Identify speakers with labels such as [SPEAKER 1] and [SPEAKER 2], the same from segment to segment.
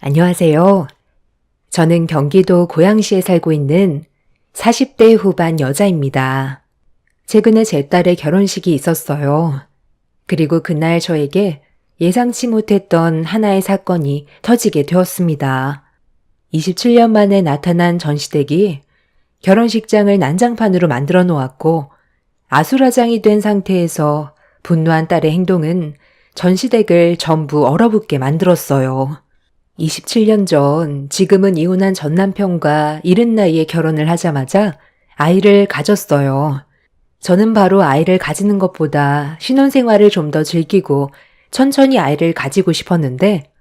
[SPEAKER 1] 안녕하세요. 저는 경기도 고양시에 살고 있는 40대 후반 여자입니다. 최근에 제 딸의 결혼식이 있었어요. 그리고 그날 저에게 예상치 못했던 하나의 사건이 터지게 되었습니다. 27년 만에 나타난 전시댁이 결혼식장을 난장판으로 만들어 놓았고 아수라장이 된 상태에서 분노한 딸의 행동은 전시댁을 전부 얼어붙게 만들었어요. 27년 전, 지금은 이혼한 전 남편과 이른 나이에 결혼을 하자마자 아이를 가졌어요. 저는 바로 아이를 가지는 것보다 신혼생활을 좀 더 즐기고 천천히 아이를 가지고 싶었는데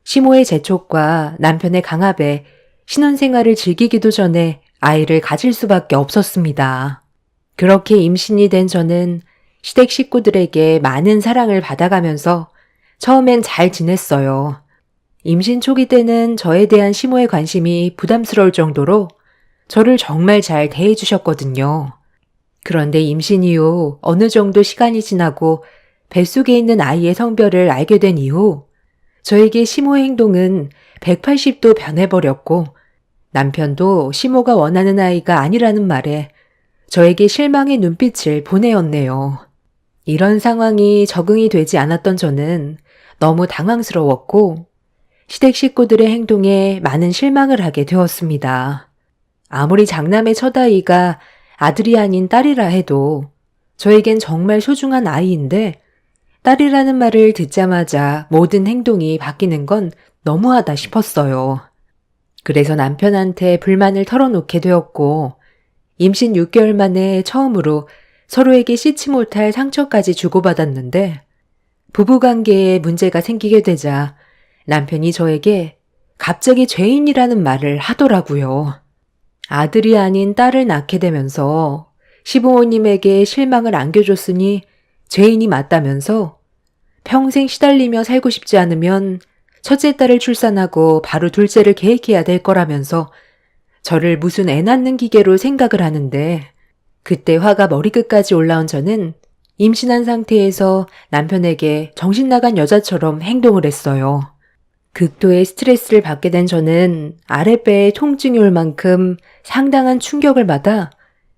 [SPEAKER 1] 시모의 재촉과 남편의 강압에 신혼생활을 즐기기도 전에 아이를 가질 수밖에 없었습니다. 그렇게 임신이 된 저는 시댁 식구들에게 많은 사랑을 받아가면서 처음엔 잘 지냈어요. 임신 초기 때는 저에 대한 시모의 관심이 부담스러울 정도로 저를 정말 잘 대해주셨거든요. 그런데 임신 이후 어느 정도 시간이 지나고 뱃속에 있는 아이의 성별을 알게 된 이후 저에게 시모의 행동은 180도 변해버렸고 남편도 시모가 원하는 아이가 아니라는 말에 저에게 실망의 눈빛을 보내었네요. 이런 상황이 적응이 되지 않았던 저는 너무 당황스러웠고 시댁 식구들의 행동에 많은 실망을 하게 되었습니다. 아무리 장남의 첫아이가 아들이 아닌 딸이라 해도 저에겐 정말 소중한 아이인데 딸이라는 말을 듣자마자 모든 행동이 바뀌는 건 너무하다 싶었어요. 그래서 남편한테 불만을 털어놓게 되었고 임신 6개월 만에 처음으로 서로에게 씻지 못할 상처까지 주고받았는데 부부관계에 문제가 생기게 되자 남편이 저에게 갑자기 죄인이라는 말을 하더라고요. 아들이 아닌 딸을 낳게 되면서 시부모님에게 실망을 안겨줬으니 죄인이 맞다면서 평생 시달리며 살고 싶지 않으면 첫째 딸을 출산하고 바로 둘째를 계획해야 될 거라면서 저를 무슨 애 낳는 기계로 생각을 하는데 그때 화가 머리끝까지 올라온 저는 임신한 상태에서 남편에게 정신 나간 여자처럼 행동을 했어요. 극도의 스트레스를 받게 된 저는 아랫배에 통증이 올 만큼 상당한 충격을 받아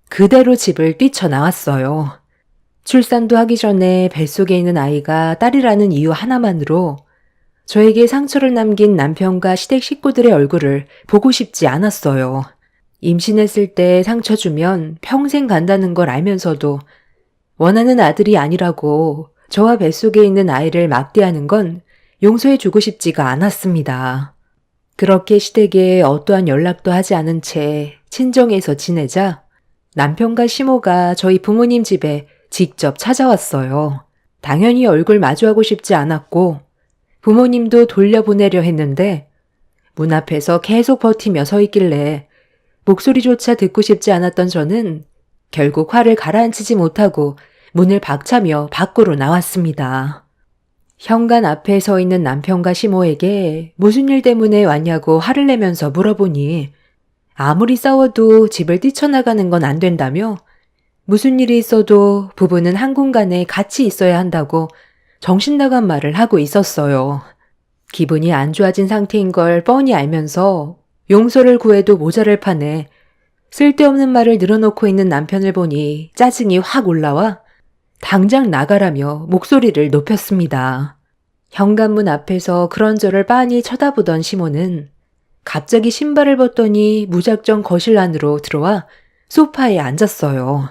[SPEAKER 1] 그대로 집을 뛰쳐나왔어요. 출산도 하기 전에 뱃속에 있는 아이가 딸이라는 이유 하나만으로 저에게 상처를 남긴 남편과 시댁 식구들의 얼굴을 보고 싶지 않았어요. 임신했을 때 상처 주면 평생 간다는 걸 알면서도 원하는 아들이 아니라고 저와 뱃속에 있는 아이를 막대하는 건 용서해주고 싶지가 않았습니다. 그렇게 시댁에 어떠한 연락도 하지 않은 채 친정에서 지내자 남편과 시모가 저희 부모님 집에 직접 찾아왔어요. 당연히 얼굴 마주하고 싶지 않았고 부모님도 돌려보내려 했는데 문 앞에서 계속 버티며 서 있길래 목소리조차 듣고 싶지 않았던 저는 결국 화를 가라앉히지 못하고 문을 박차며 밖으로 나왔습니다. 현관 앞에 서 있는 남편과 시모에게 무슨 일 때문에 왔냐고 화를 내면서 물어보니 아무리 싸워도 집을 뛰쳐나가는 건 안 된다며 무슨 일이 있어도 부부는 한 공간에 같이 있어야 한다고 정신나간 말을 하고 있었어요. 기분이 안 좋아진 상태인 걸 뻔히 알면서 용서를 구해도 모자랄 판에 쓸데없는 말을 늘어놓고 있는 남편을 보니 짜증이 확 올라와 당장 나가라며 목소리를 높였습니다. 현관문 앞에서 그런저럴 빤히 쳐다보던 시모는 갑자기 신발을 벗더니 무작정 거실 안으로 들어와 소파에 앉았어요.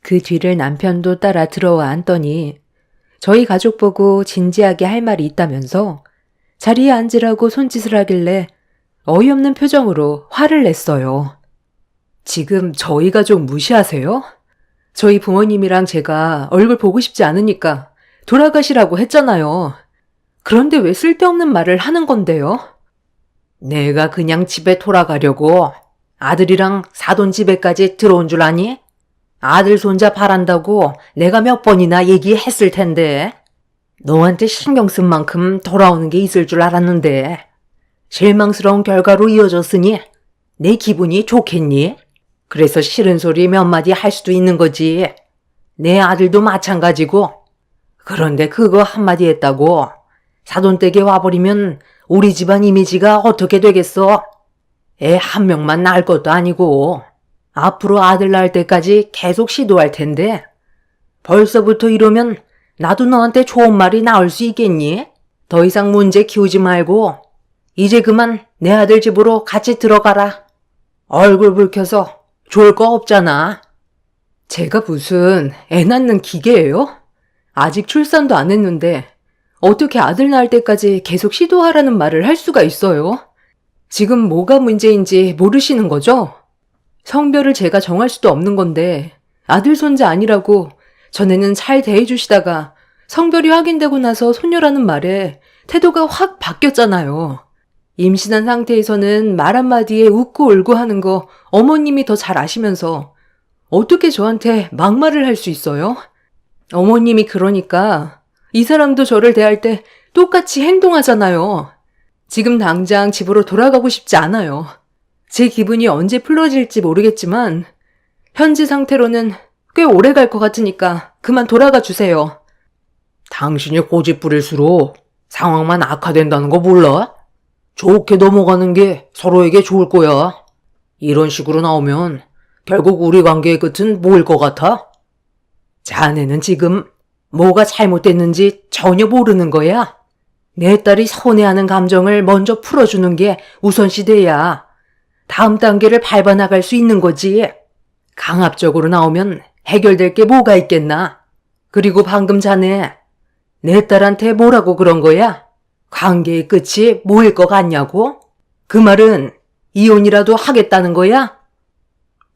[SPEAKER 1] 그 뒤를 남편도 따라 들어와 앉더니 저희 가족 보고 진지하게 할 말이 있다면서 자리에 앉으라고 손짓을 하길래 어이없는 표정으로 화를 냈어요. 지금 저희 가족 무시하세요? 저희 부모님이랑 제가 얼굴 보고 싶지 않으니까 돌아가시라고 했잖아요. 그런데 왜 쓸데없는 말을 하는 건데요? 내가 그냥 집에 돌아가려고 아들이랑 사돈 집에까지 들어온 줄 아니? 아들 손자 바란다고 내가 몇 번이나 얘기했을 텐데. 너한테 신경 쓴 만큼 돌아오는 게 있을 줄 알았는데 실망스러운 결과로 이어졌으니 내 기분이 좋겠니? 그래서 싫은 소리 몇 마디 할 수도 있는 거지. 내 아들도 마찬가지고. 그런데 그거 한마디 했다고 사돈댁에 와버리면
[SPEAKER 2] 우리 집안 이미지가 어떻게 되겠어? 애 한 명만 낳을 것도 아니고 앞으로 아들 낳을 때까지 계속 시도할 텐데 벌써부터 이러면 나도 너한테 좋은 말이 나올 수 있겠니? 더 이상 문제 키우지 말고 이제 그만 내 아들 집으로 같이 들어가라. 얼굴 붉혀서 좋을 거 없잖아.
[SPEAKER 1] 제가 무슨 애 낳는 기계예요? 아직 출산도 안 했는데 어떻게 아들 낳을 때까지 계속 시도하라는 말을 할 수가 있어요? 지금 뭐가 문제인지 모르시는 거죠? 성별을 제가 정할 수도 없는 건데 아들 손자 아니라고 전에는 잘 대해주시다가 성별이 확인되고 나서 소녀라는 말에 태도가 확 바뀌었잖아요. 임신한 상태에서는 말 한마디에 웃고 울고 하는 거 어머님이 더 잘 아시면서 어떻게 저한테 막말을 할 수 있어요? 어머님이 그러니까 이 사람도 저를 대할 때 똑같이 행동하잖아요. 지금 당장 집으로 돌아가고 싶지 않아요. 제 기분이 언제 풀어질지 모르겠지만 현재 상태로는 꽤 오래 갈 것 같으니까 그만 돌아가 주세요.
[SPEAKER 2] 당신이 고집 부릴수록 상황만 악화된다는 거 몰라? 좋게 넘어가는 게 서로에게 좋을 거야. 이런 식으로 나오면 결국 우리 관계의 끝은 뭐일 것 같아? 자네는 지금 뭐가 잘못됐는지 전혀 모르는 거야. 내 딸이 서운해하는 감정을 먼저 풀어주는 게 우선시돼야 다음 단계를 밟아나갈 수 있는 거지. 강압적으로 나오면 해결될 게 뭐가 있겠나? 그리고 방금 자네 내 딸한테 뭐라고 그런 거야? 관계의 끝이 뭐일 것 같냐고? 그 말은 이혼이라도 하겠다는 거야?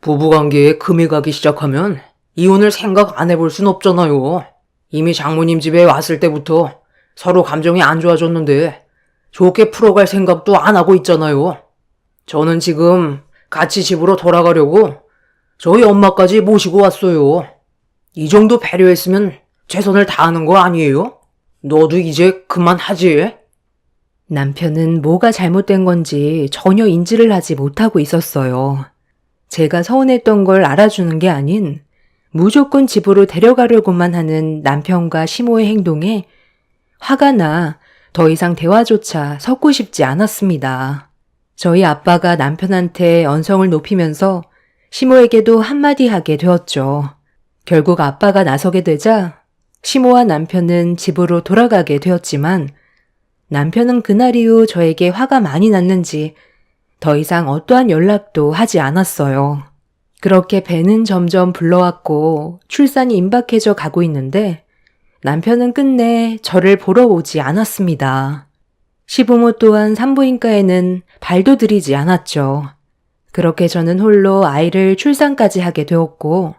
[SPEAKER 2] 부부관계에 금이 가기 시작하면 이혼을 생각 안 해볼 순 없잖아요. 이미 장모님 집에 왔을 때부터 서로 감정이 안 좋아졌는데 좋게 풀어갈 생각도 안 하고 있잖아요. 저는 지금 같이 집으로 돌아가려고 저희 엄마까지 모시고 왔어요. 이 정도 배려했으면 최선을 다하는 거 아니에요? 너도 이제 그만하지.
[SPEAKER 1] 남편은 뭐가 잘못된 건지 전혀 인지를 하지 못하고 있었어요. 제가 서운했던 걸 알아주는 게 아닌 무조건 집으로 데려가려고만 하는 남편과 시모의 행동에 화가 나 더 이상 대화조차 섞고 싶지 않았습니다. 저희 아빠가 남편한테 언성을 높이면서 시모에게도 한마디 하게 되었죠. 결국 아빠가 나서게 되자 시모와 남편은 집으로 돌아가게 되었지만 남편은 그날 이후 저에게 화가 많이 났는지 더 이상 어떠한 연락도 하지 않았어요. 그렇게 배는 점점 불러왔고 출산이 임박해져 가고 있는데 남편은 끝내 저를 보러 오지 않았습니다. 시부모 또한 산부인과에는 발도 들이지 않았죠. 그렇게 저는 홀로 아이를 출산까지 하게 되었고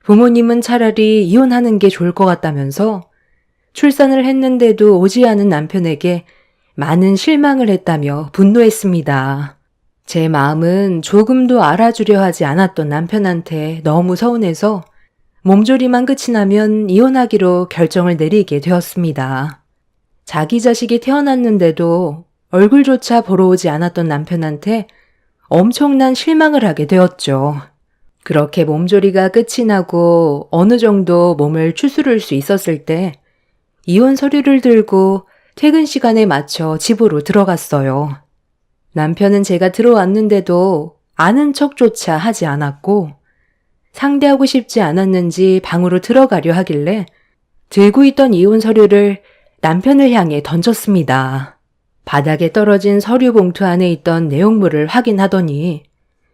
[SPEAKER 1] 부모님은 차라리 이혼하는 게 좋을 것 같다면서 출산을 했는데도 오지 않은 남편에게 많은 실망을 했다며 분노했습니다. 제 마음은 조금도 알아주려 하지 않았던 남편한테 너무 서운해서 몸조리만 끝이 나면 이혼하기로 결정을 내리게 되었습니다. 자기 자식이 태어났는데도 얼굴조차 보러 오지 않았던 남편한테 엄청난 실망을 하게 되었죠. 그렇게 몸조리가 끝이 나고 어느 정도 몸을 추스를 수 있었을 때 이혼 서류를 들고 퇴근 시간에 맞춰 집으로 들어갔어요. 남편은 제가 들어왔는데도 아는 척조차 하지 않았고 상대하고 싶지 않았는지 방으로 들어가려 하길래 들고 있던 이혼 서류를 남편을 향해 던졌습니다. 바닥에 떨어진 서류 봉투 안에 있던 내용물을 확인하더니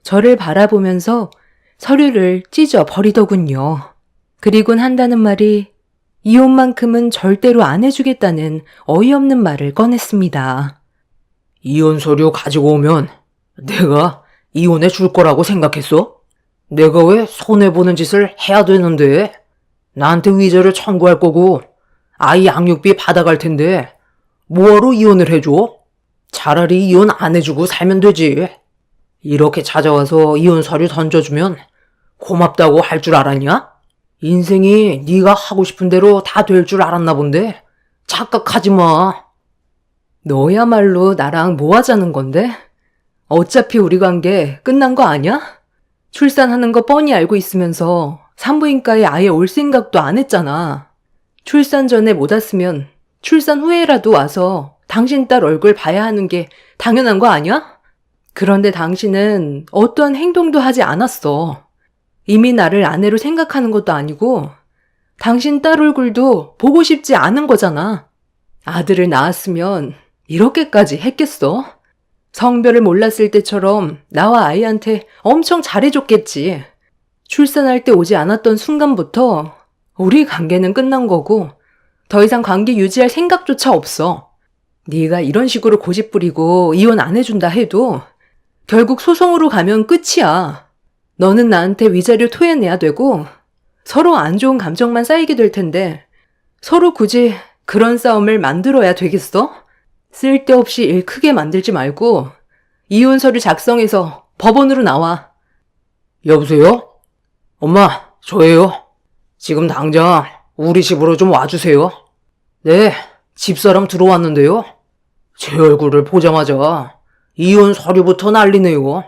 [SPEAKER 1] 저를 바라보면서 서류를 찢어 버리더군요. 그리곤 한다는 말이 이혼만큼은 절대로 안 해주겠다는 어이없는 말을 꺼냈습니다.
[SPEAKER 2] 이혼 서류 가지고 오면 내가 이혼해 줄 거라고 생각했어? 내가 왜 손해보는 짓을 해야 되는데? 나한테 위자료 청구할 거고 아이 양육비 받아갈 텐데 뭐하러 이혼을 해줘? 차라리 이혼 안 해주고 살면 되지. 이렇게 찾아와서 이혼 서류 던져주면 고맙다고 할 줄 알았냐? 인생이 네가 하고 싶은 대로 다 될 줄 알았나 본데 착각하지 마.
[SPEAKER 1] 너야말로 나랑 뭐 하자는 건데? 어차피 우리 관계 끝난 거 아니야? 출산하는 거 뻔히 알고 있으면서 산부인과에 아예 올 생각도 안 했잖아. 출산 전에 못 왔으면 출산 후에라도 와서 당신 딸 얼굴 봐야 하는 게 당연한 거 아니야? 그런데 당신은 어떠한 행동도 하지 않았어. 이미 나를 아내로 생각하는 것도 아니고 당신 딸 얼굴도 보고 싶지 않은 거잖아. 아들을 낳았으면 이렇게까지 했겠어? 성별을 몰랐을 때처럼 나와 아이한테 엄청 잘해줬겠지. 출산할 때 오지 않았던 순간부터 우리 관계는 끝난 거고 더 이상 관계 유지할 생각조차 없어. 네가 이런 식으로 고집 부리고 이혼 안 해준다 해도 결국 소송으로 가면 끝이야. 너는 나한테 위자료 토해내야 되고 서로 안 좋은 감정만 쌓이게 될 텐데 서로 굳이 그런 싸움을 만들어야 되겠어? 쓸데없이 일 크게 만들지 말고 이혼서를 작성해서 법원으로 나와.
[SPEAKER 2] 여보세요? 엄마, 저예요. 지금 당장 우리 집으로 좀 와주세요. 네, 집사람 들어왔는데요. 제 얼굴을 보자마자 이혼 서류부터 난리네요.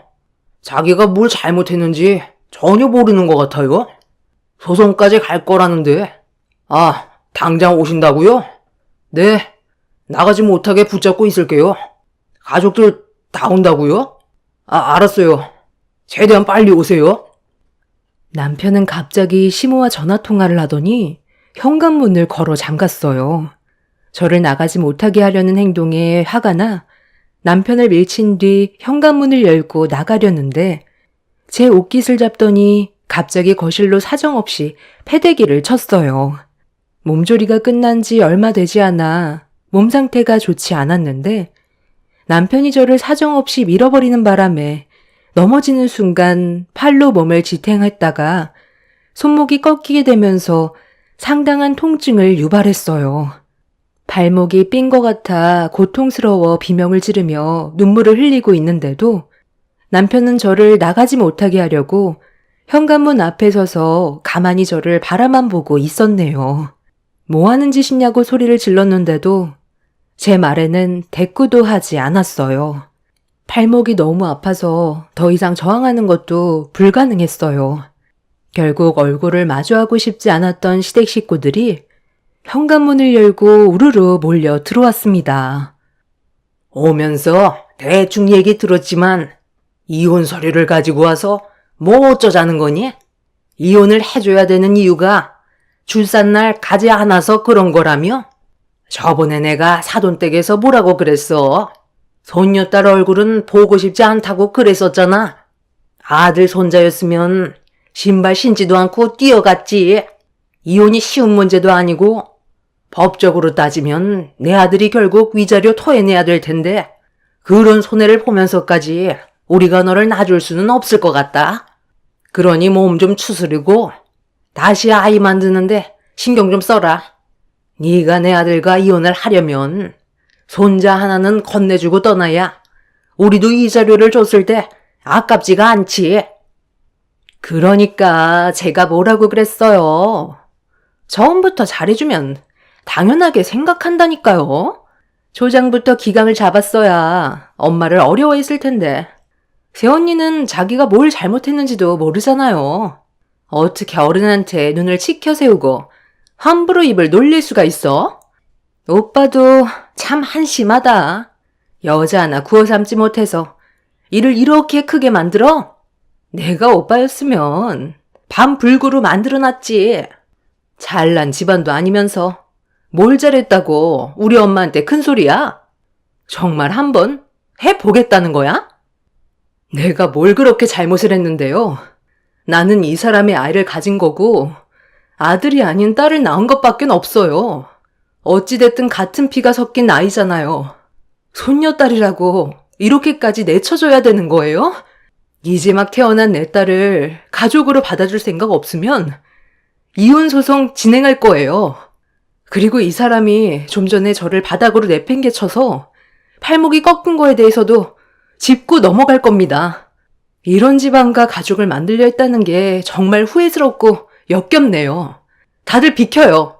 [SPEAKER 2] 자기가 뭘 잘못했는지 전혀 모르는 것 같아요. 소송까지 갈 거라는데. 아, 당장 오신다고요? 네, 나가지 못하게 붙잡고 있을게요. 가족들 다 온다고요? 아, 알았어요. 최대한 빨리 오세요.
[SPEAKER 1] 남편은 갑자기 시모와 전화통화를 하더니 현관문을 걸어 잠갔어요. 저를 나가지 못하게 하려는 행동에 화가 나 남편을 밀친 뒤 현관문을 열고 나가려는데 제 옷깃을 잡더니 갑자기 거실로 사정없이 패대기를 쳤어요. 몸조리가 끝난 지 얼마 되지 않아 몸 상태가 좋지 않았는데 남편이 저를 사정없이 밀어버리는 바람에 넘어지는 순간 팔로 몸을 지탱했다가 손목이 꺾이게 되면서 상당한 통증을 유발했어요. 발목이 삔 것 같아 고통스러워 비명을 지르며 눈물을 흘리고 있는데도 남편은 저를 나가지 못하게 하려고 현관문 앞에 서서 가만히 저를 바라만 보고 있었네요. 뭐 하는 짓이냐고 소리를 질렀는데도 제 말에는 대꾸도 하지 않았어요. 발목이 너무 아파서 더 이상 저항하는 것도 불가능했어요. 결국 얼굴을 마주하고 싶지 않았던 시댁 식구들이 현관문을 열고 우르르 몰려 들어왔습니다.
[SPEAKER 2] 오면서 대충 얘기 들었지만 이혼 서류를 가지고 와서 뭐 어쩌자는 거니? 이혼을 해줘야 되는 이유가 출산날 가지 않아서 그런 거라며? 저번에 내가 사돈댁에서 뭐라고 그랬어? 손녀딸 얼굴은 보고 싶지 않다고 그랬었잖아. 아들 손자였으면 신발 신지도 않고 뛰어갔지. 이혼이 쉬운 문제도 아니고 법적으로 따지면 내 아들이 결국 위자료 토해내야 될 텐데 그런 손해를 보면서까지 우리가 너를 놔줄 수는 없을 것 같다. 그러니 몸 좀 추스르고 다시 아이 만드는데 신경 좀 써라. 네가 내 아들과 이혼을 하려면 손자 하나는 건네주고 떠나야 우리도 위자료를 줬을 때 아깝지가 않지.
[SPEAKER 1] 그러니까 제가 뭐라고 그랬어요. 처음부터 잘해주면 당연하게 생각한다니까요. 조장부터 기강을 잡았어야 엄마를 어려워했을 텐데. 새언니는 자기가 뭘 잘못했는지도 모르잖아요. 어떻게 어른한테 눈을 치켜 세우고 함부로 입을 놀릴 수가 있어? 오빠도 참 한심하다. 여자 하나 구워 삼지 못해서 일을 이렇게 크게 만들어? 내가 오빠였으면 밤불구로 만들어놨지. 잘난 집안도 아니면서 뭘 잘했다고 우리 엄마한테 큰 소리야? 정말 한번 해보겠다는 거야? 내가 뭘 그렇게 잘못을 했는데요. 나는 이 사람의 아이를 가진 거고 아들이 아닌 딸을 낳은 것밖엔 없어요. 어찌됐든 같은 피가 섞인 아이잖아요. 손녀딸이라고 이렇게까지 내쳐줘야 되는 거예요? 이제 막 태어난 내 딸을 가족으로 받아줄 생각 없으면 이혼소송 진행할 거예요. 그리고 이 사람이 좀 전에 저를 바닥으로 내팽개쳐서 팔목이 꺾은 거에 대해서도 짚고 넘어갈 겁니다. 이런 집안과 가족을 만들려 했다는 게 정말 후회스럽고 역겹네요. 다들 비켜요.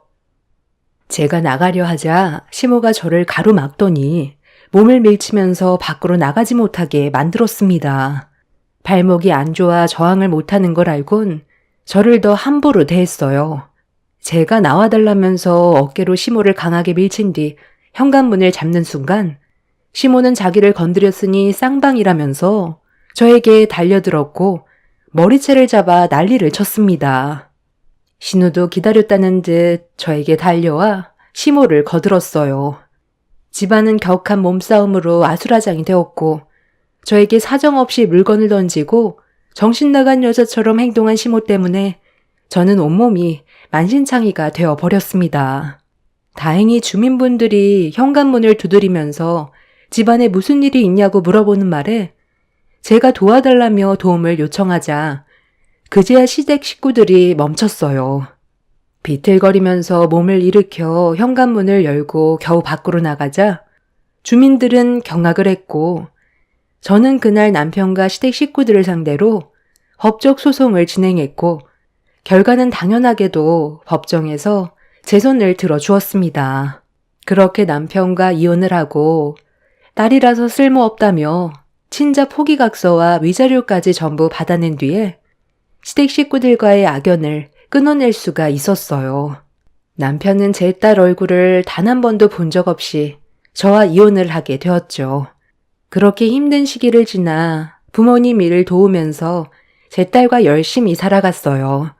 [SPEAKER 1] 제가 나가려 하자 시모가 저를 가로막더니 몸을 밀치면서 밖으로 나가지 못하게 만들었습니다. 발목이 안 좋아 저항을 못하는 걸 알곤 저를 더 함부로 대했어요. 제가 나와달라면서 어깨로 시모를 강하게 밀친 뒤 현관문을 잡는 순간 시모는 자기를 건드렸으니 쌍방이라면서 저에게 달려들었고 머리채를 잡아 난리를 쳤습니다. 신우도 기다렸다는 듯 저에게 달려와 시모를 거들었어요. 집안은 격한 몸싸움으로 아수라장이 되었고 저에게 사정없이 물건을 던지고 정신 나간 여자처럼 행동한 시모 때문에 저는 온몸이 만신창이가 되어버렸습니다. 다행히 주민분들이 현관문을 두드리면서 집안에 무슨 일이 있냐고 물어보는 말에 제가 도와달라며 도움을 요청하자 그제야 시댁 식구들이 멈췄어요. 비틀거리면서 몸을 일으켜 현관문을 열고 겨우 밖으로 나가자 주민들은 경악을 했고 저는 그날 남편과 시댁 식구들을 상대로 법적 소송을 진행했고 결과는 당연하게도 법정에서 제 손을 들어주었습니다. 그렇게 남편과 이혼을 하고 딸이라서 쓸모없다며 친자 포기각서와 위자료까지 전부 받아낸 뒤에 시댁 식구들과의 악연을 끊어낼 수가 있었어요. 남편은 제 딸 얼굴을 단 한 번도 본 적 없이 저와 이혼을 하게 되었죠. 그렇게 힘든 시기를 지나 부모님 일을 도우면서 제 딸과 열심히 살아갔어요.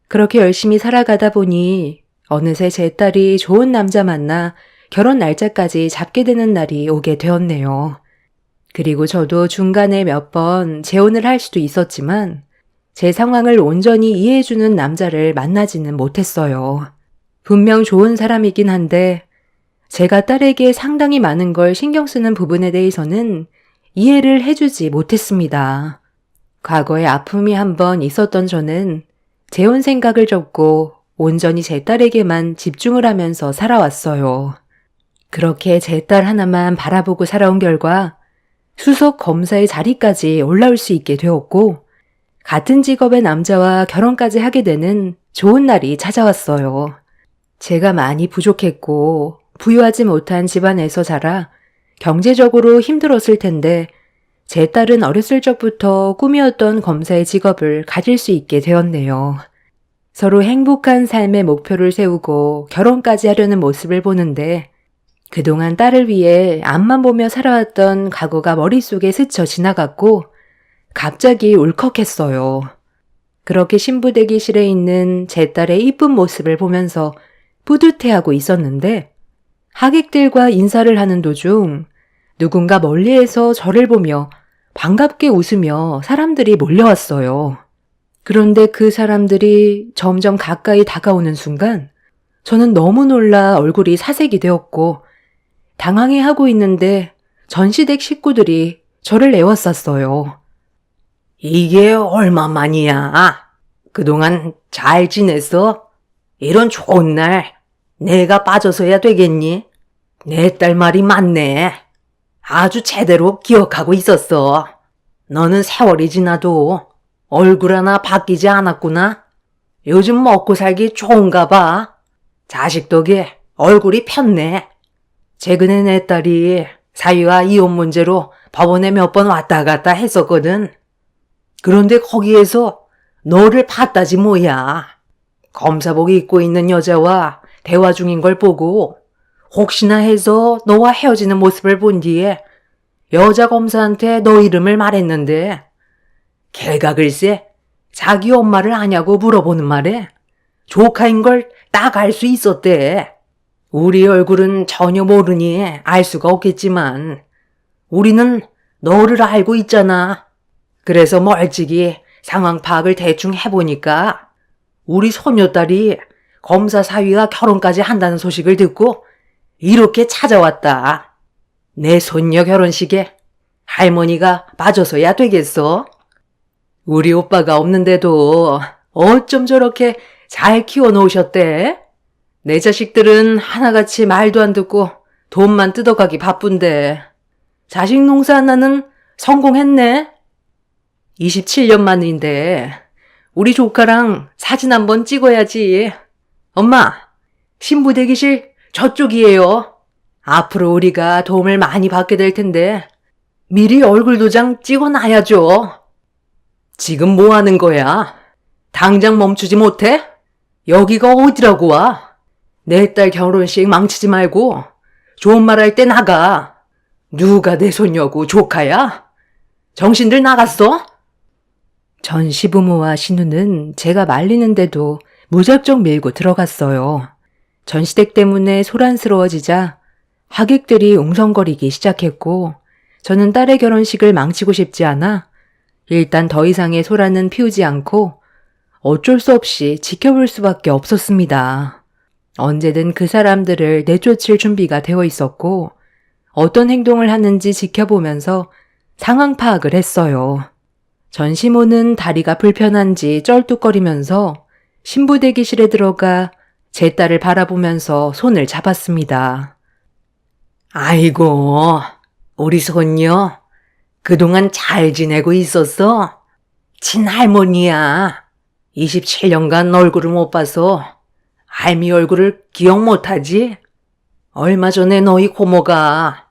[SPEAKER 1] 그렇게 열심히 살아가다 보니 어느새 제 딸이 좋은 남자 만나 결혼 날짜까지 잡게 되는 날이 오게 되었네요. 그리고 저도 중간에 몇 번 재혼을 할 수도 있었지만 제 상황을 온전히 이해해주는 남자를 만나지는 못했어요. 분명 좋은 사람이긴 한데 제가 딸에게 상당히 많은 걸 신경 쓰는 부분에 대해서는 이해를 해주지 못했습니다. 과거에 아픔이 한 번 있었던 저는 재혼 생각을 접고 온전히 제 딸에게만 집중을 하면서 살아왔어요. 그렇게 제 딸 하나만 바라보고 살아온 결과 수석 검사의 자리까지 올라올 수 있게 되었고 같은 직업의 남자와 결혼까지 하게 되는 좋은 날이 찾아왔어요. 제가 많이 부족했고 부유하지 못한 집안에서 자라 경제적으로 힘들었을 텐데 제 딸은 어렸을 적부터 꿈이었던 검사의 직업을 가질 수 있게 되었네요. 서로 행복한 삶의 목표를 세우고 결혼까지 하려는 모습을 보는데 그동안 딸을 위해 앞만 보며 살아왔던 과거가 머릿속에 스쳐 지나갔고 갑자기 울컥했어요. 그렇게 신부대기실에 있는 제 딸의 이쁜 모습을 보면서 뿌듯해하고 있었는데 하객들과 인사를 하는 도중 누군가 멀리에서 저를 보며 반갑게 웃으며 사람들이 몰려왔어요. 그런데 그 사람들이 점점 가까이 다가오는 순간 저는 너무 놀라 얼굴이 사색이 되었고 당황해하고 있는데 전시댁 식구들이 저를 에워쌌어요.
[SPEAKER 2] 이게 얼마만이야? 그동안 잘 지냈어? 이런 좋은 날 내가 빠져서야 되겠니? 내 딸 말이 맞네. 아주 제대로 기억하고 있었어. 너는 세월이 지나도 얼굴 하나 바뀌지 않았구나. 요즘 먹고 살기 좋은가 봐. 자식 덕에 얼굴이 폈네. 최근에 내 딸이 사위와 이혼 문제로 법원에 몇 번 왔다 갔다 했었거든. 그런데 거기에서 너를 봤다지 뭐야. 검사복 입고 있는 여자와 대화 중인 걸 보고 혹시나 해서 너와 헤어지는 모습을 본 뒤에 여자 검사한테 너 이름을 말했는데 걔가 글쎄 자기 엄마를 아냐고 물어보는 말에 조카인 걸 딱 알 수 있었대. 우리 얼굴은 전혀 모르니 알 수가 없겠지만 우리는 너를 알고 있잖아. 그래서 멀찍이 상황 파악을 대충 해보니까 우리 소녀딸이 검사 사위와 결혼까지 한다는 소식을 듣고 이렇게 찾아왔다. 내 손녀 결혼식에 할머니가 빠져서야 되겠어? 우리 오빠가 없는데도 어쩜 저렇게 잘 키워놓으셨대? 내 자식들은 하나같이 말도 안 듣고 돈만 뜯어가기 바쁜데 자식 농사 하나는 성공했네? 27년 만인데 우리 조카랑 사진 한번 찍어야지. 엄마, 신부 대기실 저쪽이에요. 앞으로 우리가 도움을 많이 받게 될 텐데 미리 얼굴 도장 찍어놔야죠. 지금 뭐 하는 거야? 당장 멈추지 못해? 여기가 어디라고 와? 내 딸 결혼식 망치지 말고 좋은 말 할 때 나가. 누가 내 손녀고 조카야? 정신들 나갔어?
[SPEAKER 1] 전 시부모와 신우는 제가 말리는데도 무작정 밀고 들어갔어요. 전시댁 때문에 소란스러워지자 하객들이 웅성거리기 시작했고 저는 딸의 결혼식을 망치고 싶지 않아 일단 더 이상의 소란은 피우지 않고 어쩔 수 없이 지켜볼 수밖에 없었습니다. 언제든 그 사람들을 내쫓을 준비가 되어 있었고 어떤 행동을 하는지 지켜보면서 상황 파악을 했어요. 전시모는 다리가 불편한지 쩔뚝거리면서 신부 대기실에 들어가 제 딸을 바라보면서 손을 잡았습니다.
[SPEAKER 2] 아이고, 우리 손녀, 그동안 잘 지내고 있었어? 친할머니야. 27년간 얼굴을 못 봐서 할미 얼굴을 기억 못하지? 얼마 전에 너희 고모가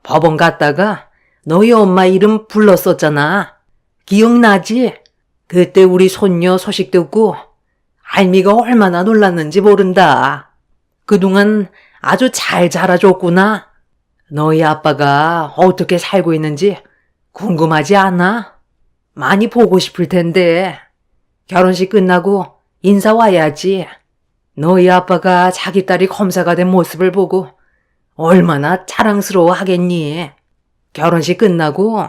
[SPEAKER 2] 법원 갔다가 너희 엄마 이름 불렀었잖아. 기억나지? 그때 우리 손녀 소식 듣고 할미가 얼마나 놀랐는지 모른다. 그동안 아주 잘 자라줬구나. 너희 아빠가 어떻게 살고 있는지 궁금하지 않아? 많이 보고 싶을 텐데 결혼식 끝나고 인사 와야지. 너희 아빠가 자기 딸이 검사가 된 모습을 보고 얼마나 자랑스러워 하겠니? 결혼식 끝나고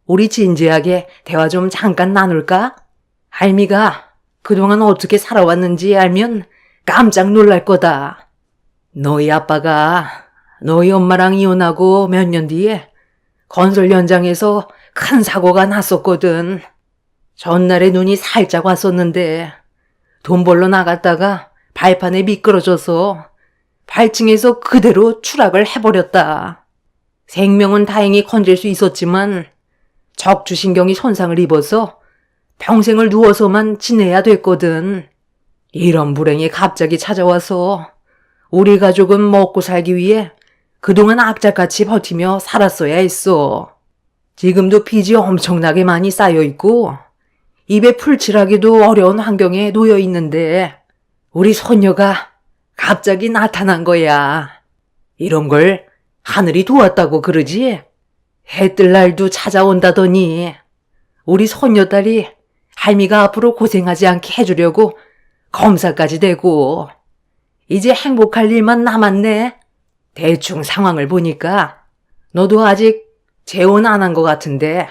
[SPEAKER 2] 우리 진지하게 대화 좀 잠깐 나눌까? 할미가 그동안 어떻게 살아왔는지 알면 깜짝 놀랄 거다. 너희 아빠가 너희 엄마랑 이혼하고 몇 년 뒤에 건설 현장에서 큰 사고가 났었거든. 전날에 눈이 살짝 왔었는데 돈 벌러 나갔다가 발판에 미끄러져서 발층에서 그대로 추락을 해버렸다. 생명은 다행히 건질 수 있었지만 척추신경이 손상을 입어서 평생을 누워서만 지내야 됐거든. 이런 불행이 갑자기 찾아와서 우리 가족은 먹고 살기 위해 그동안 악착같이 버티며 살았어야 했어. 지금도 빚이 엄청나게 많이 쌓여있고 입에 풀칠하기도 어려운 환경에 놓여 있는데 우리 손녀가 갑자기 나타난 거야. 이런 걸 하늘이 도왔다고 그러지? 해 뜰 날도 찾아온다더니 우리 손녀딸이 할미가 앞으로 고생하지 않게 해주려고 검사까지 되고 이제 행복할 일만 남았네. 대충 상황을 보니까 너도 아직 재혼 안 한 것 같은데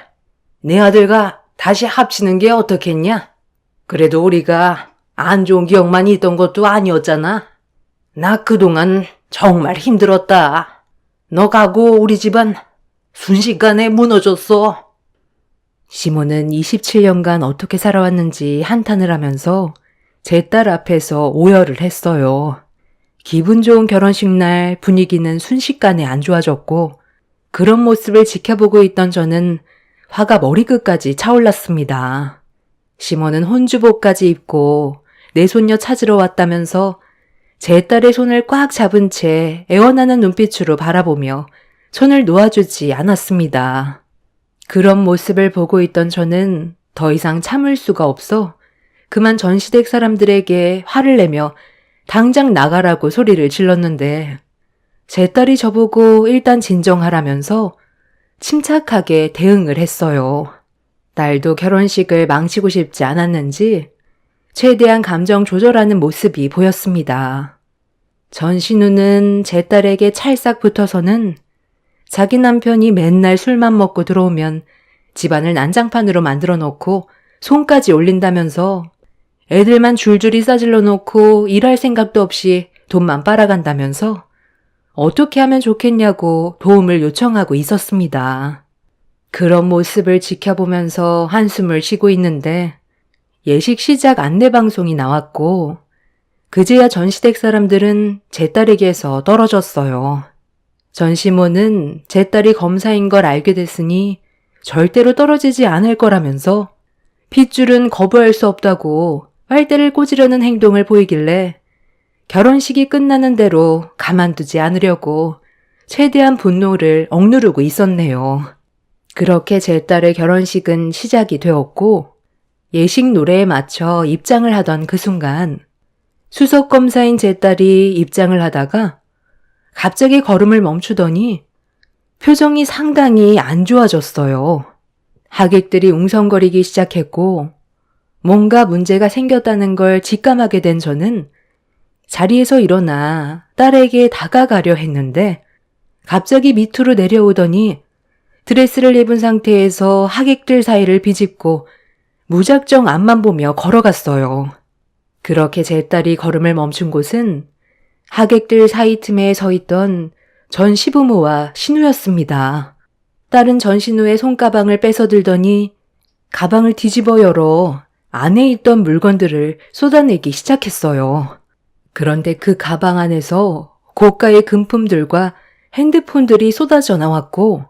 [SPEAKER 2] 내 아들과 다시 합치는 게 어떻겠냐? 그래도 우리가 안 좋은 기억만 있던 것도 아니었잖아. 나 그동안 정말 힘들었다. 너 가고 우리 집안 순식간에 무너졌어.
[SPEAKER 1] 시모는 27년간 어떻게 살아왔는지 한탄을 하면서 제 딸 앞에서 오열을 했어요. 기분 좋은 결혼식 날 분위기는 순식간에 안 좋아졌고 그런 모습을 지켜보고 있던 저는 화가 머리끝까지 차올랐습니다. 시모는 혼주복까지 입고 내 손녀 찾으러 왔다면서 제 딸의 손을 꽉 잡은 채 애원하는 눈빛으로 바라보며 손을 놓아주지 않았습니다. 그런 모습을 보고 있던 저는 더 이상 참을 수가 없어 그만 전시댁 사람들에게 화를 내며 당장 나가라고 소리를 질렀는데 제 딸이 저보고 일단 진정하라면서 침착하게 대응을 했어요. 딸도 결혼식을 망치고 싶지 않았는지 최대한 감정 조절하는 모습이 보였습니다. 전신우는 제 딸에게 찰싹 붙어서는 자기 남편이 맨날 술만 먹고 들어오면 집안을 난장판으로 만들어 놓고 손까지 올린다면서 애들만 줄줄이 싸질러 놓고 일할 생각도 없이 돈만 빨아간다면서 어떻게 하면 좋겠냐고 도움을 요청하고 있었습니다. 그런 모습을 지켜보면서 한숨을 쉬고 있는데 예식 시작 안내방송이 나왔고 그제야 전시댁 사람들은 제 딸에게서 떨어졌어요. 전시모는 제 딸이 검사인 걸 알게 됐으니 절대로 떨어지지 않을 거라면서 핏줄은 거부할 수 없다고 빨대를 꽂으려는 행동을 보이길래 결혼식이 끝나는 대로 가만두지 않으려고 최대한 분노를 억누르고 있었네요. 그렇게 제 딸의 결혼식은 시작이 되었고 예식 노래에 맞춰 입장을 하던 그 순간 수석검사인 제 딸이 입장을 하다가 갑자기 걸음을 멈추더니 표정이 상당히 안 좋아졌어요. 하객들이 웅성거리기 시작했고 뭔가 문제가 생겼다는 걸 직감하게 된 저는 자리에서 일어나 딸에게 다가가려 했는데 갑자기 밑으로 내려오더니 드레스를 입은 상태에서 하객들 사이를 비집고 무작정 앞만 보며 걸어갔어요. 그렇게 제 딸이 걸음을 멈춘 곳은 하객들 사이 틈에 서 있던 전 시부모와 신우였습니다. 딸은 전 신우의 손가방을 뺏어들더니 가방을 뒤집어 열어 안에 있던 물건들을 쏟아내기 시작했어요. 그런데 그 가방 안에서 고가의 금품들과 핸드폰들이 쏟아져 나왔고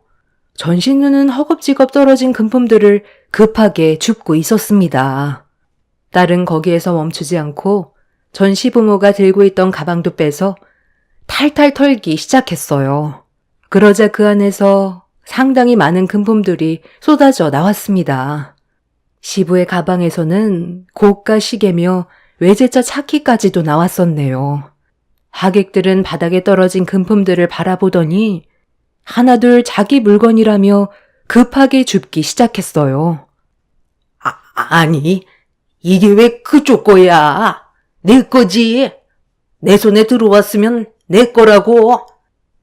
[SPEAKER 1] 전 신우는 허겁지겁 떨어진 금품들을 급하게 줍고 있었습니다. 딸은 거기에서 멈추지 않고 전 시부모가 들고 있던 가방도 빼서 탈탈 털기 시작했어요. 그러자 그 안에서 상당히 많은 금품들이 쏟아져 나왔습니다. 시부의 가방에서는 고가 시계며 외제차 차키까지도 나왔었네요. 하객들은 바닥에 떨어진 금품들을 바라보더니 하나둘 자기 물건이라며 급하게 줍기 시작했어요.
[SPEAKER 2] 아니, 이게 왜 그쪽 거야? 내 거지. 내 손에 들어왔으면 내 거라고.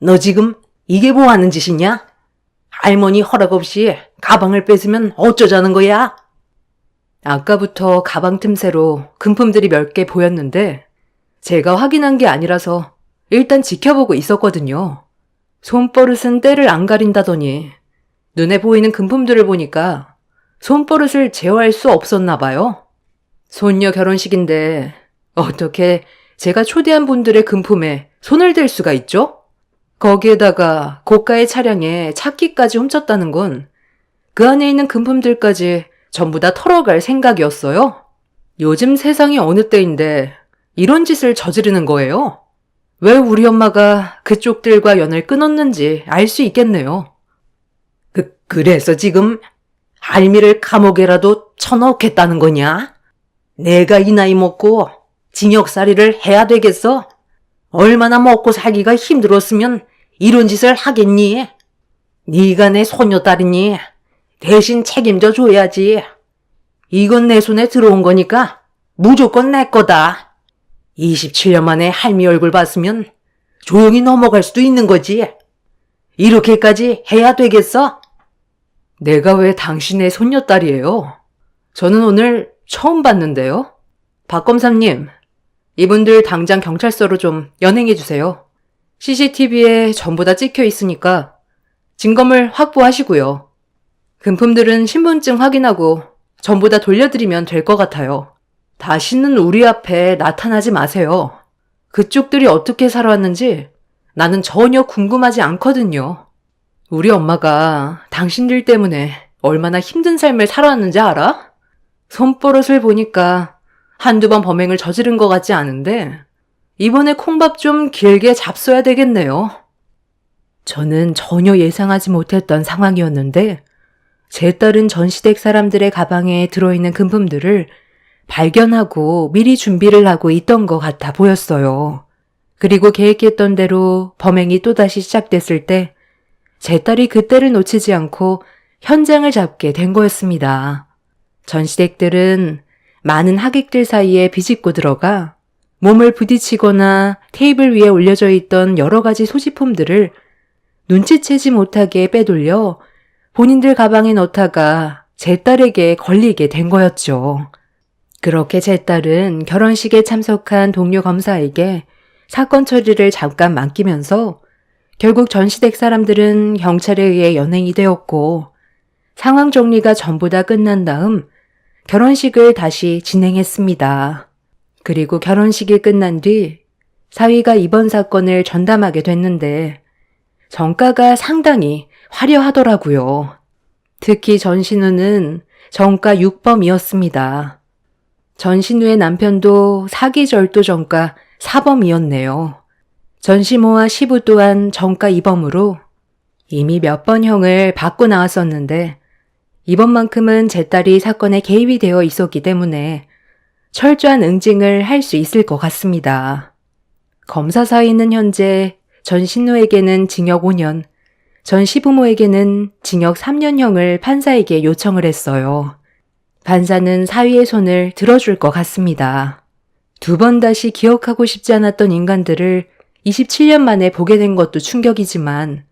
[SPEAKER 2] 너 지금 이게 뭐 하는 짓이냐? 할머니 허락 없이 가방을 뺏으면 어쩌자는 거야?
[SPEAKER 1] 아까부터 가방 틈새로 금품들이 몇 개 보였는데 제가 확인한 게 아니라서 일단 지켜보고 있었거든요. 손버릇은 때를 안 가린다더니 눈에 보이는 금품들을 보니까 손버릇을 제어할 수 없었나 봐요. 손녀 결혼식인데 어떻게 제가 초대한 분들의 금품에 손을 댈 수가 있죠? 거기에다가 고가의 차량에 차키까지 훔쳤다는 건 그 안에 있는 금품들까지 전부 다 털어갈 생각이었어요. 요즘 세상이 어느 때인데 이런 짓을 저지르는 거예요. 왜 우리 엄마가 그쪽들과 연을 끊었는지 알 수 있겠네요.
[SPEAKER 2] 그래서 지금 할미를 감옥에라도 쳐넣겠다는 거냐? 내가 이 나이 먹고 징역살이를 해야 되겠어? 얼마나 먹고 살기가 힘들었으면 이런 짓을 하겠니? 네가 내 손녀딸이니 대신 책임져 줘야지. 이건 내 손에 들어온 거니까 무조건 내 거다. 27년 만에 할미 얼굴 봤으면 조용히 넘어갈 수도 있는 거지. 이렇게까지 해야 되겠어?
[SPEAKER 1] 내가 왜 당신의 손녀딸이에요? 저는 오늘 처음 봤는데요. 박 검사님, 이분들 당장 경찰서로 좀 연행해 주세요. CCTV에 전부 다 찍혀 있으니까 증거물 확보하시고요. 금품들은 신분증 확인하고 전부 다 돌려드리면 될 것 같아요. 다시는 우리 앞에 나타나지 마세요. 그쪽들이 어떻게 살아왔는지 나는 전혀 궁금하지 않거든요. 우리 엄마가 당신들 때문에 얼마나 힘든 삶을 살아왔는지 알아? 손버릇을 보니까 한두 번 범행을 저지른 것 같지 않은데 이번에 콩밥 좀 길게 잡숴야 되겠네요. 저는 전혀 예상하지 못했던 상황이었는데 제 딸은 전시댁 사람들의 가방에 들어있는 금품들을 발견하고 미리 준비를 하고 있던 것 같아 보였어요. 그리고 계획했던 대로 범행이 또다시 시작됐을 때 제 딸이 그때를 놓치지 않고 현장을 잡게 된 거였습니다. 전시댁들은 많은 하객들 사이에 비집고 들어가 몸을 부딪히거나 테이블 위에 올려져 있던 여러 가지 소지품들을 눈치채지 못하게 빼돌려 본인들 가방에 넣다가 제 딸에게 걸리게 된 거였죠. 그렇게 제 딸은 결혼식에 참석한 동료 검사에게 사건 처리를 잠깐 맡기면서 결국 전시댁 사람들은 경찰에 의해 연행이 되었고 상황 정리가 전부 다 끝난 다음 결혼식을 다시 진행했습니다. 그리고 결혼식이 끝난 뒤 사위가 이번 사건을 전담하게 됐는데 정가가 상당히 화려하더라고요. 특히 전신우는 정가 6범이었습니다. 전신우의 남편도 사기절도 정가 4범이었네요. 전시모와 시부 또한 정가 2범으로 이미 몇 번 형을 받고 나왔었는데 이번만큼은 제 딸이 사건에 개입이 되어 있었기 때문에 철저한 응징을 할 수 있을 것 같습니다. 검사 사이는 현재 전 신우에게는 징역 5년, 전 시부모에게는 징역 3년형을 판사에게 요청을 했어요. 판사는 사위의 손을 들어줄 것 같습니다. 2번 다시 기억하고 싶지 않았던 인간들을 27년 만에 보게 된 것도 충격이지만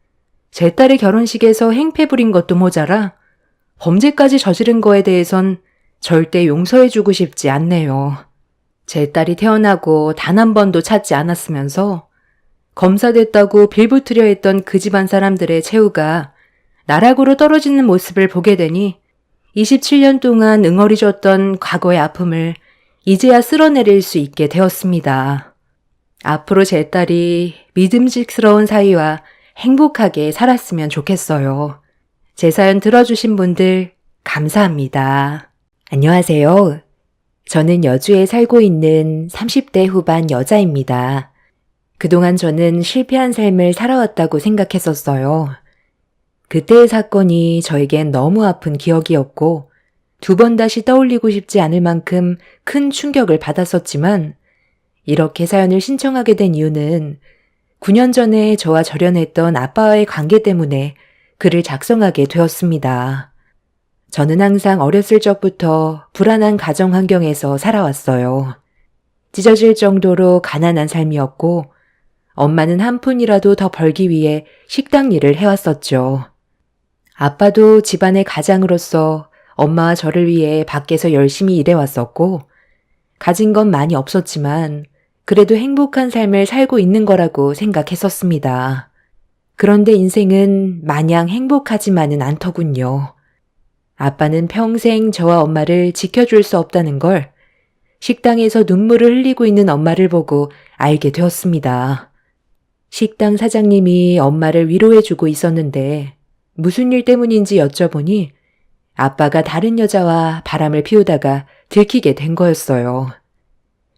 [SPEAKER 1] 제 딸의 결혼식에서 행패 부린 것도 모자라 범죄까지 저지른 거에 대해선 절대 용서해주고 싶지 않네요. 제 딸이 태어나고 단 한 번도 찾지 않았으면서 검사됐다고 빌붙으려 했던 그 집안 사람들의 최후가 나락으로 떨어지는 모습을 보게 되니 27년 동안 응어리졌던 과거의 아픔을 이제야 쓸어내릴 수 있게 되었습니다. 앞으로 제 딸이 믿음직스러운 사위와 행복하게 살았으면 좋겠어요. 제 사연 들어주신 분들 감사합니다. 안녕하세요. 저는 여주에 살고 있는 30대 후반 여자입니다. 그동안 저는 실패한 삶을 살아왔다고 생각했었어요. 그때의 사건이 저에겐 너무 아픈 기억이었고 2번 다시 떠올리고 싶지 않을 만큼 큰 충격을 받았었지만 이렇게 사연을 신청하게 된 이유는 9년 전에 저와 절연했던 아빠와의 관계 때문에 글을 작성하게 되었습니다. 저는 항상 어렸을 적부터 불안한 가정 환경에서 살아왔어요. 찢어질 정도로 가난한 삶이었고 엄마는 한 푼이라도 더 벌기 위해 식당 일을 해왔었죠. 아빠도 집안의 가장으로서 엄마와 저를 위해 밖에서 열심히 일해왔었고 가진 건 많이 없었지만 그래도 행복한 삶을 살고 있는 거라고 생각했었습니다. 그런데 인생은 마냥 행복하지만은 않더군요. 아빠는 평생 저와 엄마를 지켜줄 수 없다는 걸 식당에서 눈물을 흘리고 있는 엄마를 보고 알게 되었습니다. 식당 사장님이 엄마를 위로해주고 있었는데 무슨 일 때문인지 여쭤보니 아빠가 다른 여자와 바람을 피우다가 들키게 된 거였어요.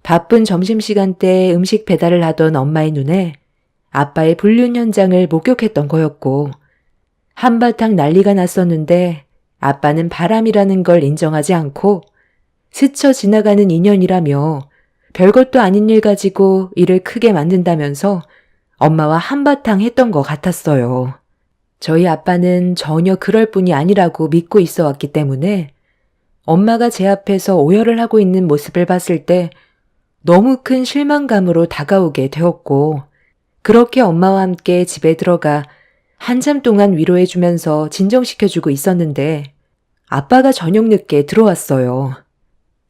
[SPEAKER 1] 바쁜 점심시간 때 음식 배달을 하던 엄마의 눈에 아빠의 불륜 현장을 목격했던 거였고 한바탕 난리가 났었는데 아빠는 바람이라는 걸 인정하지 않고 스쳐 지나가는 인연이라며 별것도 아닌 일 가지고 일을 크게 만든다면서 엄마와 한바탕 했던 것 같았어요. 저희 아빠는 전혀 그럴 뿐이 아니라고 믿고 있어 왔기 때문에 엄마가 제 앞에서 오열을 하고 있는 모습을 봤을 때 너무 큰 실망감으로 다가오게 되었고 그렇게 엄마와 함께 집에 들어가 한참 동안 위로해주면서 진정시켜주고 있었는데 아빠가 저녁 늦게 들어왔어요.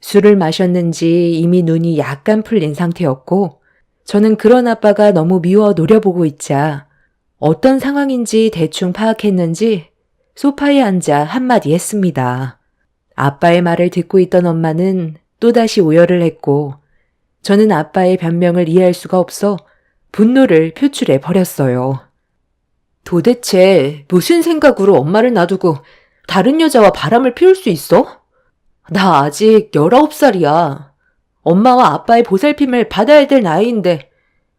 [SPEAKER 1] 술을 마셨는지 이미 눈이 약간 풀린 상태였고 저는 그런 아빠가 너무 미워 노려보고 있자 어떤 상황인지 대충 파악했는지 소파에 앉아 한마디 했습니다. 아빠의 말을 듣고 있던 엄마는 또다시 오열을 했고 저는 아빠의 변명을 이해할 수가 없어 분노를 표출해 버렸어요. 도대체 무슨 생각으로 엄마를 놔두고 다른 여자와 바람을 피울 수 있어? 나 아직 19살이야. 엄마와 아빠의 보살핌을 받아야 될 나이인데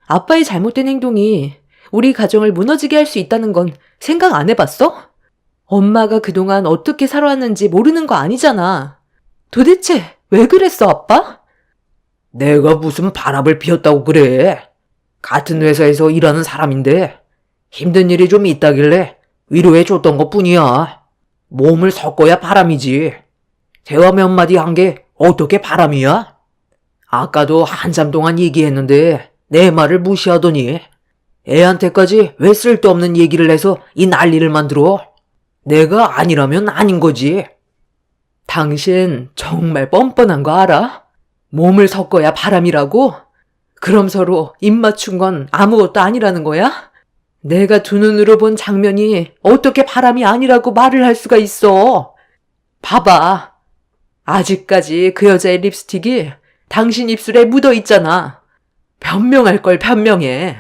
[SPEAKER 1] 아빠의 잘못된 행동이 우리 가정을 무너지게 할 수 있다는 건 생각 안 해봤어? 엄마가 그동안 어떻게 살아왔는지 모르는 거 아니잖아. 도대체 왜 그랬어, 아빠?
[SPEAKER 2] 내가 무슨 바람을 피웠다고 그래. 같은 회사에서 일하는 사람인데 힘든 일이 좀 있다길래 위로해 줬던 것 뿐이야. 몸을 섞어야 바람이지. 대화 몇 마디 한 게 어떻게 바람이야? 아까도 한참 동안 얘기했는데 내 말을 무시하더니 애한테까지 왜 쓸데없는 얘기를 해서 이 난리를 만들어? 내가 아니라면 아닌 거지. 당신 정말 뻔뻔한 거 알아? 몸을 섞어야 바람이라고? 그럼 서로 입 맞춘 건 아무것도 아니라는 거야? 내가 두 눈으로 본 장면이 어떻게 바람이 아니라고 말을 할 수가 있어? 봐봐. 아직까지 그 여자의 립스틱이 당신 입술에 묻어 있잖아. 변명할 걸 변명해.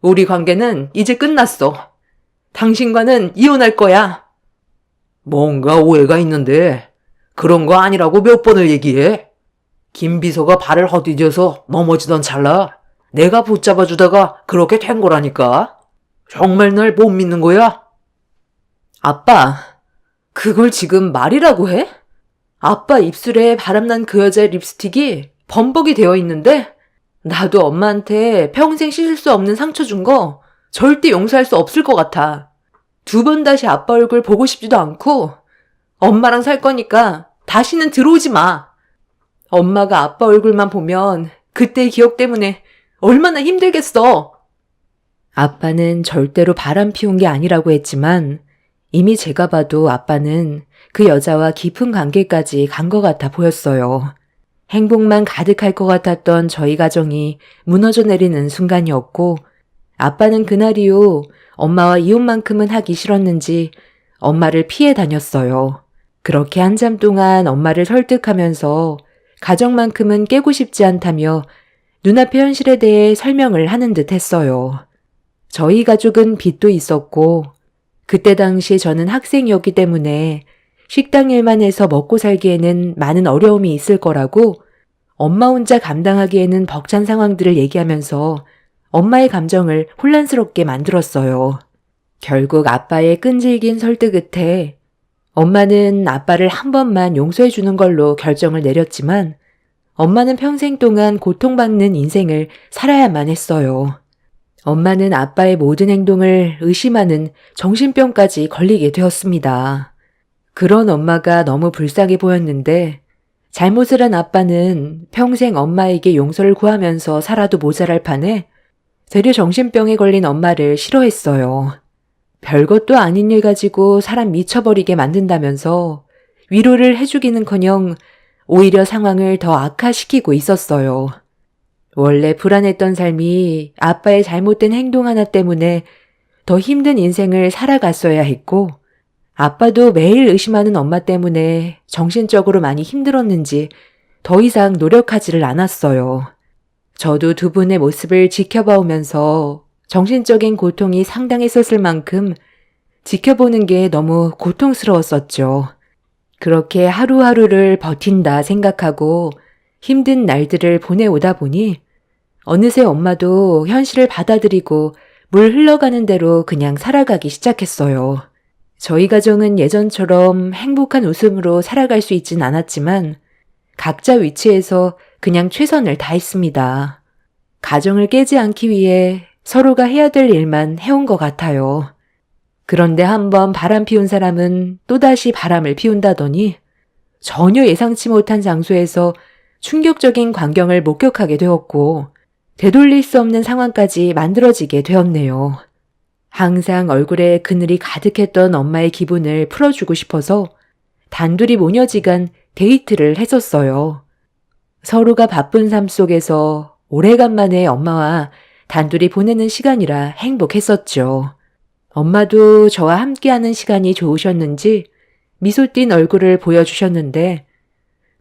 [SPEAKER 2] 우리 관계는 이제 끝났어. 당신과는 이혼할 거야. 뭔가 오해가 있는데 그런 거 아니라고 몇 번을 얘기해? 김 비서가 발을 헛디뎌서 넘어지던 찰나 내가 붙잡아주다가 그렇게 된 거라니까. 정말 날 못 믿는 거야?
[SPEAKER 1] 아빠, 그걸 지금 말이라고 해? 아빠 입술에 바람난 그 여자의 립스틱이 범벅이 되어 있는데 나도 엄마한테 평생 씻을 수 없는 상처 준 거 절대 용서할 수 없을 것 같아. 2번 다시 아빠 얼굴 보고 싶지도 않고 엄마랑 살 거니까 다시는 들어오지 마. 엄마가 아빠 얼굴만 보면 그때의 기억 때문에 얼마나 힘들겠어. 아빠는 절대로 바람 피운 게 아니라고 했지만 이미 제가 봐도 아빠는 그 여자와 깊은 관계까지 간 것 같아 보였어요. 행복만 가득할 것 같았던 저희 가정이 무너져 내리는 순간이었고 아빠는 그날 이후 엄마와 이혼만큼은 하기 싫었는지 엄마를 피해 다녔어요. 그렇게 한참 동안 엄마를 설득하면서 가정만큼은 깨고 싶지 않다며 눈앞의 현실에 대해 설명을 하는 듯 했어요. 저희 가족은 빚도 있었고 그때 당시 저는 학생이었기 때문에 식당 일만 해서 먹고 살기에는 많은 어려움이 있을 거라고 엄마 혼자 감당하기에는 벅찬 상황들을 얘기하면서 엄마의 감정을 혼란스럽게 만들었어요. 결국 아빠의 끈질긴 설득 끝에 엄마는 아빠를 한 번만 용서해 주는 걸로 결정을 내렸지만 엄마는 평생 동안 고통받는 인생을 살아야만 했어요. 엄마는 아빠의 모든 행동을 의심하는 정신병까지 걸리게 되었습니다. 그런 엄마가 너무 불쌍해 보였는데 잘못을 한 아빠는 평생 엄마에게 용서를 구하면서 살아도 모자랄 판에 되려 정신병에 걸린 엄마를 싫어했어요. 별것도 아닌 일 가지고 사람 미쳐버리게 만든다면서 위로를 해주기는커녕 오히려 상황을 더 악화시키고 있었어요. 원래 불안했던 삶이 아빠의 잘못된 행동 하나 때문에 더 힘든 인생을 살아갔어야 했고 아빠도 매일 의심하는 엄마 때문에 정신적으로 많이 힘들었는지 더 이상 노력하지를 않았어요. 저도 2분의 모습을 지켜봐 오면서 정신적인 고통이 상당했었을 만큼 지켜보는 게 너무 고통스러웠었죠. 그렇게 하루하루를 버틴다 생각하고 힘든 날들을 보내오다 보니 어느새 엄마도 현실을 받아들이고 물 흘러가는 대로 그냥 살아가기 시작했어요. 저희 가정은 예전처럼 행복한 웃음으로 살아갈 수 있진 않았지만 각자 위치에서 그냥 최선을 다했습니다. 가정을 깨지 않기 위해 서로가 해야 될 일만 해온 것 같아요. 그런데 한번 바람 피운 사람은 또다시 바람을 피운다더니 전혀 예상치 못한 장소에서 충격적인 광경을 목격하게 되었고 되돌릴 수 없는 상황까지 만들어지게 되었네요. 항상 얼굴에 그늘이 가득했던 엄마의 기분을 풀어주고 싶어서 단둘이 모녀지간 데이트를 했었어요. 서로가 바쁜 삶 속에서 오래간만에 엄마와 단둘이 보내는 시간이라 행복했었죠. 엄마도 저와 함께하는 시간이 좋으셨는지 미소 띤 얼굴을 보여주셨는데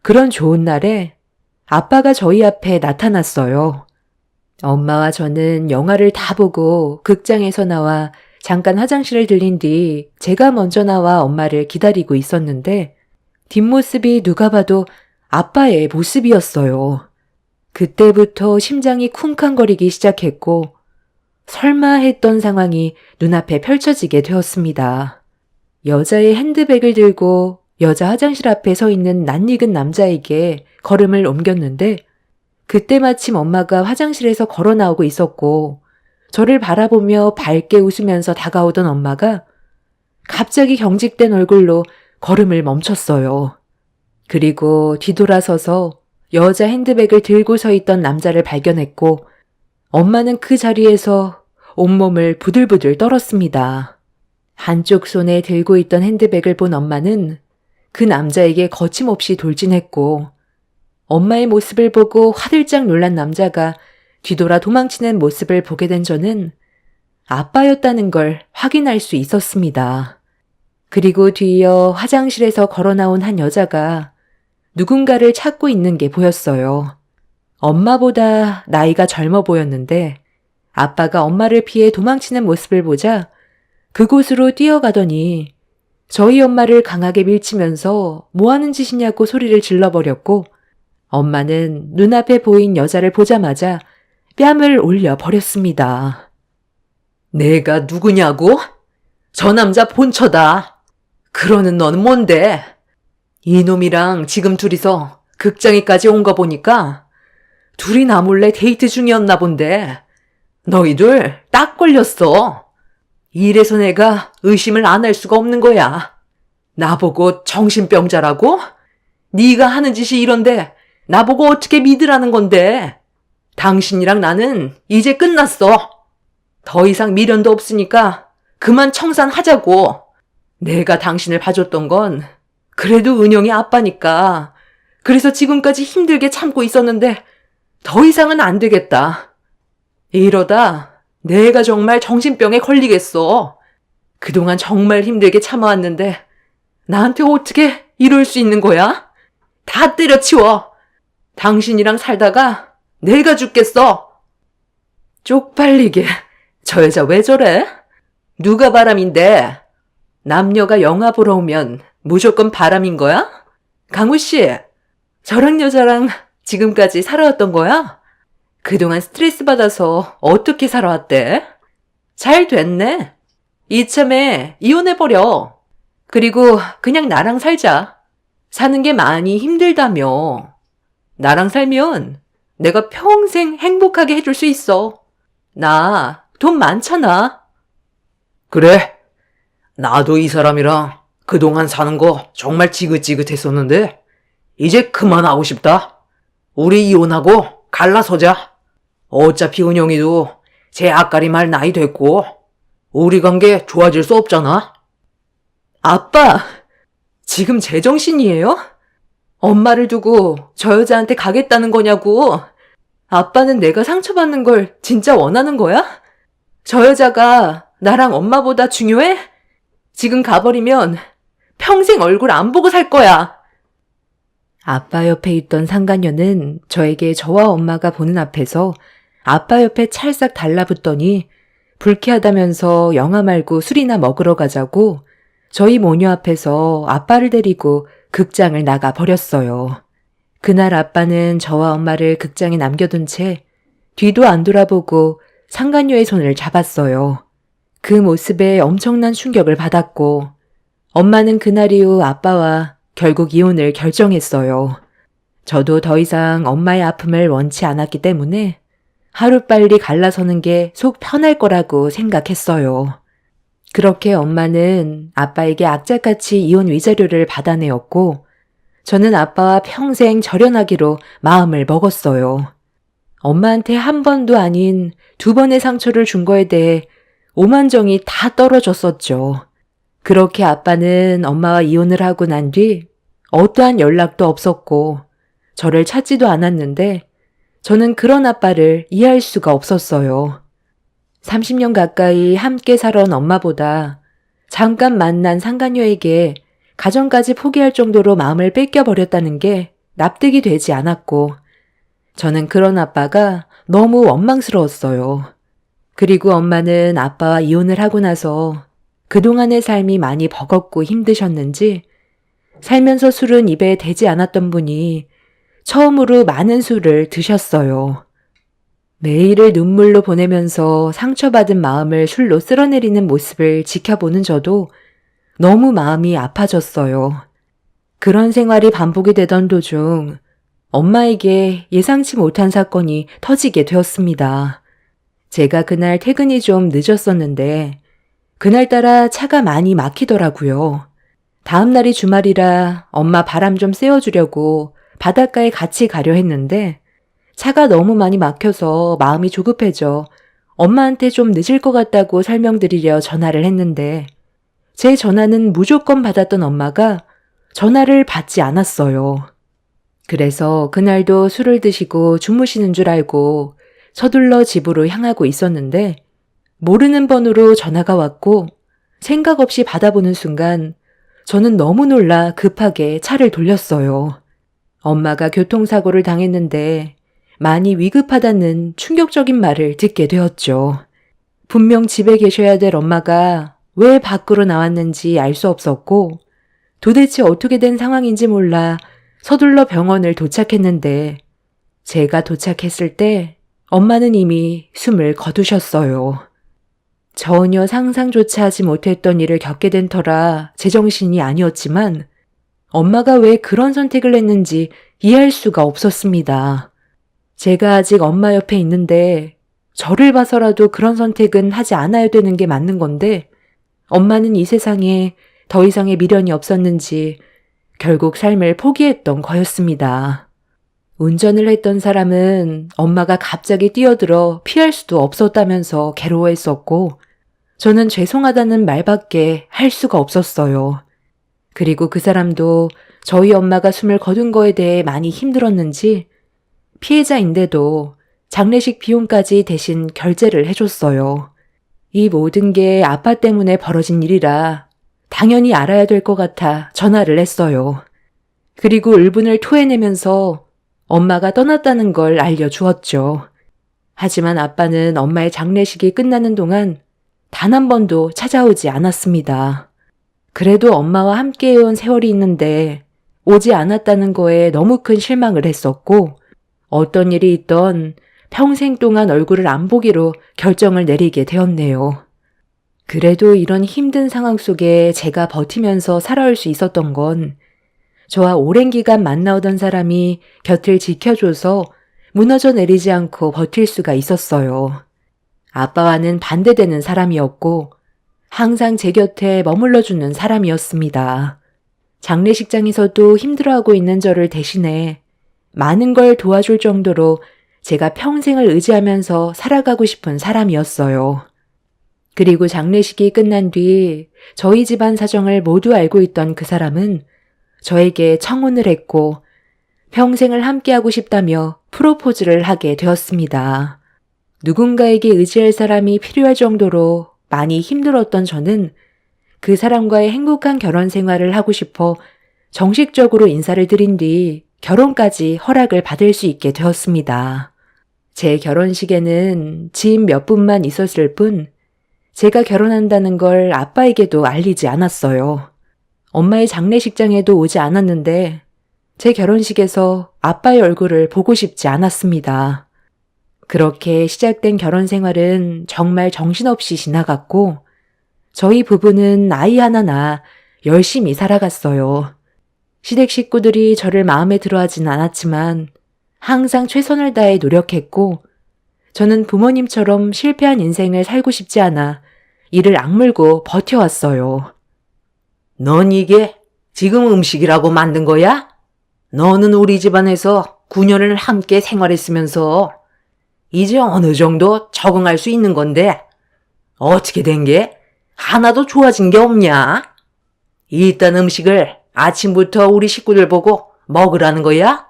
[SPEAKER 1] 그런 좋은 날에 아빠가 저희 앞에 나타났어요. 엄마와 저는 영화를 다 보고 극장에서 나와 잠깐 화장실을 들린 뒤 제가 먼저 나와 엄마를 기다리고 있었는데 뒷모습이 누가 봐도 아빠의 모습이었어요. 그때부터 심장이 쿵쾅거리기 시작했고 설마 했던 상황이 눈앞에 펼쳐지게 되었습니다. 여자의 핸드백을 들고 여자 화장실 앞에 서 있는 낯익은 남자에게 걸음을 옮겼는데 그때 마침 엄마가 화장실에서 걸어 나오고 있었고 저를 바라보며 밝게 웃으면서 다가오던 엄마가 갑자기 경직된 얼굴로 걸음을 멈췄어요. 그리고 뒤돌아서서 여자 핸드백을 들고 서 있던 남자를 발견했고 엄마는 그 자리에서 온몸을 부들부들 떨었습니다. 한쪽 손에 들고 있던 핸드백을 본 엄마는 그 남자에게 거침없이 돌진했고 엄마의 모습을 보고 화들짝 놀란 남자가 뒤돌아 도망치는 모습을 보게 된 저는 아빠였다는 걸 확인할 수 있었습니다. 그리고 뒤이어 화장실에서 걸어 나온 한 여자가 누군가를 찾고 있는 게 보였어요. 엄마보다 나이가 젊어 보였는데 아빠가 엄마를 피해 도망치는 모습을 보자 그곳으로 뛰어가더니 저희 엄마를 강하게 밀치면서 뭐 하는 짓이냐고 소리를 질러버렸고 엄마는 눈앞에 보인 여자를 보자마자 뺨을 올려 버렸습니다. 내가 누구냐고? 저 남자 본처다. 그러는 너는 뭔데? 이놈이랑 지금 둘이서 극장에까지 온 거 보니까 둘이 나 몰래 데이트 중이었나 본데
[SPEAKER 2] 너희들 딱 걸렸어. 이래서 내가 의심을 안 할 수가 없는 거야. 나보고 정신병자라고? 네가 하는 짓이 이런데 나보고 어떻게 믿으라는 건데. 당신이랑 나는 이제 끝났어. 더 이상 미련도 없으니까 그만 청산하자고. 내가 당신을 봐줬던 건 그래도 은영이 아빠니까. 그래서 지금까지 힘들게 참고 있었는데 더 이상은 안 되겠다. 이러다 내가 정말 정신병에 걸리겠어. 그동안 정말 힘들게 참아왔는데 나한테 어떻게 이럴 수 있는 거야? 다 때려치워. 당신이랑 살다가 내가 죽겠어. 쪽팔리게. 저 여자 왜 저래? 누가 바람인데? 남녀가 영화 보러 오면 무조건 바람인 거야? 강우 씨, 저랑 여자랑 지금까지 살아왔던 거야? 그동안 스트레스 받아서 어떻게 살아왔대? 잘 됐네. 이참에 이혼해버려. 그리고 그냥 나랑 살자. 사는 게 많이 힘들다며. 나랑 살면 내가 평생 행복하게 해줄 수 있어. 나 돈 많잖아. 그래. 나도 이 사람이랑 그동안 사는 거 정말 지긋지긋했었는데 이제 그만하고 싶다. 우리 이혼하고 갈라서자. 어차피 은영이도 제 앞가림할 나이 됐고 우리 관계 좋아질 수 없잖아. 아빠, 지금 제정신이에요? 엄마를 두고 저 여자한테 가겠다는 거냐고. 아빠는 내가 상처받는 걸 진짜 원하는 거야? 저 여자가 나랑 엄마보다 중요해? 지금 가버리면 평생 얼굴 안 보고 살 거야. 아빠 옆에 있던 상간녀는 저에게 저와 엄마가 보는 앞에서 아빠 옆에 찰싹 달라붙더니 불쾌하다면서 영화 말고 술이나 먹으러 가자고 저희 모녀 앞에서 아빠를 데리고 극장을 나가 버렸어요. 그날 아빠는 저와 엄마를 극장에 남겨둔 채 뒤도 안 돌아보고 상간녀의 손을 잡았어요. 그 모습에 엄청난 충격을 받았고 엄마는 그날 이후 아빠와 결국 이혼을 결정했어요. 저도 더 이상 엄마의 아픔을 원치 않았기 때문에 하루빨리 갈라서는 게 속 편할 거라고 생각했어요. 그렇게 엄마는 아빠에게 악착같이 이혼 위자료를 받아내었고 저는 아빠와 평생 절연하기로 마음을 먹었어요. 엄마한테 한 번도 아닌 두 번의 상처를 준 거에 대해 오만정이 다 떨어졌었죠. 그렇게 아빠는 엄마와 이혼을 하고 난 뒤 어떠한 연락도 없었고 저를 찾지도 않았는데 저는 그런 아빠를 이해할 수가 없었어요. 30년 가까이 함께 살아온 엄마보다 잠깐 만난 상간녀에게 가정까지 포기할 정도로 마음을 뺏겨버렸다는 게 납득이 되지 않았고 저는 그런 아빠가 너무 원망스러웠어요. 그리고 엄마는 아빠와 이혼을 하고 나서 그동안의 삶이 많이 버겁고 힘드셨는지 살면서 술은 입에 대지 않았던 분이 처음으로 많은 술을 드셨어요. 매일을 눈물로 보내면서 상처받은 마음을 술로 쓸어내리는 모습을 지켜보는 저도 너무 마음이 아파졌어요. 그런 생활이 반복이 되던 도중 엄마에게 예상치 못한 사건이 터지게 되었습니다. 제가 그날 퇴근이 좀 늦었었는데 그날따라 차가 많이 막히더라고요. 다음 날이 주말이라 엄마 바람 좀 쐬어주려고 바닷가에 같이 가려 했는데 차가 너무 많이 막혀서 마음이 조급해져 엄마한테 좀 늦을 것 같다고 설명드리려 전화를 했는데 제 전화는 무조건 받았던 엄마가 전화를 받지 않았어요. 그래서 그날도 술을 드시고 주무시는 줄 알고 서둘러 집으로 향하고 있었는데 모르는 번호로 전화가 왔고 생각 없이 받아보는 순간 저는 너무 놀라 급하게 차를 돌렸어요. 엄마가 교통사고를 당했는데 많이 위급하다는 충격적인 말을 듣게 되었죠. 분명 집에 계셔야 될 엄마가 왜 밖으로 나왔는지 알 수 없었고 도대체 어떻게 된 상황인지 몰라 서둘러 병원을 도착했는데 제가 도착했을 때 엄마는 이미 숨을 거두셨어요. 전혀 상상조차 하지 못했던 일을 겪게 된 터라 제정신이 아니었지만 엄마가 왜 그런 선택을 했는지 이해할 수가 없었습니다. 제가 아직 엄마 옆에 있는데
[SPEAKER 1] 저를 봐서라도 그런 선택은 하지 않아야 되는 게 맞는 건데, 엄마는 이 세상에 더 이상의 미련이 없었는지 결국 삶을 포기했던 거였습니다. 운전을 했던 사람은 엄마가 갑자기 뛰어들어 피할 수도 없었다면서 괴로워했었고, 저는 죄송하다는 말밖에 할 수가 없었어요. 그리고 그 사람도 저희 엄마가 숨을 거둔 거에 대해 많이 힘들었는지 피해자인데도 장례식 비용까지 대신 결제를 해줬어요. 이 모든 게 아빠 때문에 벌어진 일이라 당연히 알아야 될 것 같아 전화를 했어요. 그리고 울분을 토해내면서 엄마가 떠났다는 걸 알려주었죠. 하지만 아빠는 엄마의 장례식이 끝나는 동안 단 한 번도 찾아오지 않았습니다. 그래도 엄마와 함께해온 세월이 있는데 오지 않았다는 거에 너무 큰 실망을 했었고, 어떤 일이 있던 평생 동안 얼굴을 안 보기로 결정을 내리게 되었네요. 그래도 이런 힘든 상황 속에 제가 버티면서 살아올 수 있었던 건 저와 오랜 기간 만나오던 사람이 곁을 지켜줘서 무너져 내리지 않고 버틸 수가 있었어요. 아빠와는 반대되는 사람이었고 항상 제 곁에 머물러주는 사람이었습니다. 장례식장에서도 힘들어하고 있는 저를 대신해 많은 걸 도와줄 정도로 제가 평생을 의지하면서 살아가고 싶은 사람이었어요. 그리고 장례식이 끝난 뒤 저희 집안 사정을 모두 알고 있던 그 사람은 저에게 청혼을 했고 평생을 함께하고 싶다며 프로포즈를 하게 되었습니다. 누군가에게 의지할 사람이 필요할 정도로 많이 힘들었던 저는 그 사람과의 행복한 결혼 생활을 하고 싶어 정식적으로 인사를 드린 뒤 결혼까지 허락을 받을 수 있게 되었습니다. 제 결혼식에는 지인 몇 분만 있었을 뿐 제가 결혼한다는 걸 아빠에게도 알리지 않았어요. 엄마의 장례식장에도 오지 않았는데 제 결혼식에서 아빠의 얼굴을 보고 싶지 않았습니다. 그렇게 시작된 결혼 생활은 정말 정신없이 지나갔고 저희 부부는 아이 하나 낳아 열심히 살아갔어요. 시댁 식구들이 저를 마음에 들어하진 않았지만 항상 최선을 다해 노력했고 저는 부모님처럼 실패한 인생을 살고 싶지 않아 이를 악물고 버텨왔어요.
[SPEAKER 2] 넌 이게 지금 음식이라고 만든 거야? 너는 우리 집안에서 9년을 함께 생활했으면서 이제 어느 정도 적응할 수 있는 건데 어떻게 된 게 하나도 좋아진 게 없냐? 이딴 음식을 아침부터 우리 식구들 보고 먹으라는 거야?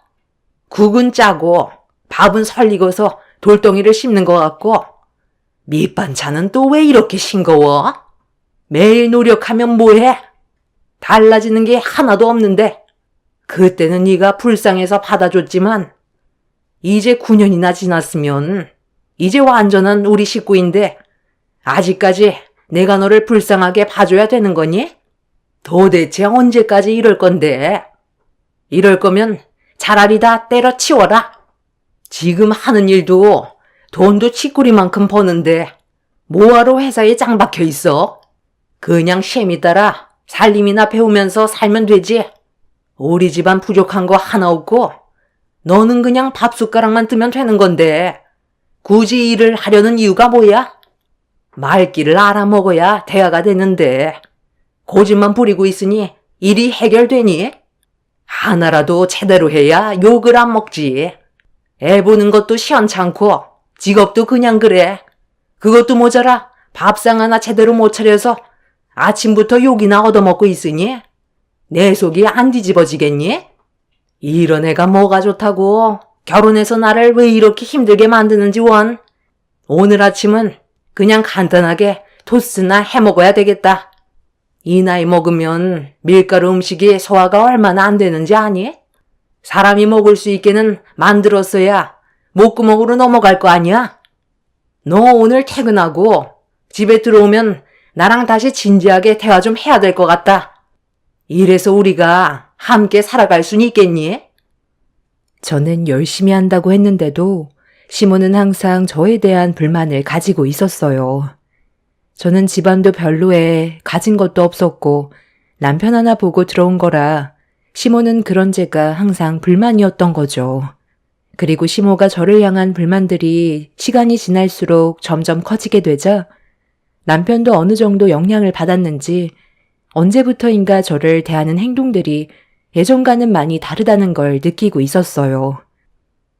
[SPEAKER 2] 국은 짜고 밥은 설익어서 돌덩이를 씹는 것 같고 밑반찬은 또 왜 이렇게 싱거워? 매일 노력하면 뭐해? 달라지는 게 하나도 없는데 그때는 네가 불쌍해서 받아줬지만 이제 9년이나 지났으면 이제 완전한 우리 식구인데 아직까지 내가 너를 불쌍하게 봐줘야 되는 거니? 도대체 언제까지 이럴 건데? 이럴 거면 차라리 다 때려치워라. 지금 하는 일도 돈도 치꾸리만큼 버는데 뭐하러 회사에 짱 박혀 있어? 그냥 셈이 따라 살림이나 배우면서 살면 되지. 우리 집안 부족한 거 하나 없고 너는 그냥 밥 숟가락만 뜨면 되는 건데 굳이 일을 하려는 이유가 뭐야? 말귀를 알아먹어야 대화가 되는데 고집만 부리고 있으니 일이 해결되니? 하나라도 제대로 해야 욕을 안 먹지. 애 보는 것도 시원찮고 직업도 그냥 그래. 그것도 모자라 밥상 하나 제대로 못 차려서 아침부터 욕이나 얻어먹고 있으니 내 속이 안 뒤집어지겠니? 이런 애가 뭐가 좋다고 결혼해서 나를 왜 이렇게 힘들게 만드는지 원. 오늘 아침은 그냥 간단하게 토스트나 해먹어야 되겠다. 이 나이 먹으면 밀가루 음식이 소화가 얼마나 안 되는지 아니? 사람이 먹을 수 있게는 만들었어야 목구멍으로 넘어갈 거 아니야? 너 오늘 퇴근하고 집에 들어오면 나랑 다시 진지하게 대화 좀 해야 될 것 같다. 이래서 우리가 함께 살아갈 순 있겠니?
[SPEAKER 1] 저는 열심히 한다고 했는데도 시몬은 항상 저에 대한 불만을 가지고 있었어요. 저는 집안도 별로에 가진 것도 없었고 남편 하나 보고 들어온 거라 시몬은 그런 제가 항상 불만이었던 거죠. 그리고 시모가 저를 향한 불만들이 시간이 지날수록 점점 커지게 되자 남편도 어느 정도 영향을 받았는지 언제부터인가 저를 대하는 행동들이 예전과는 많이 다르다는 걸 느끼고 있었어요.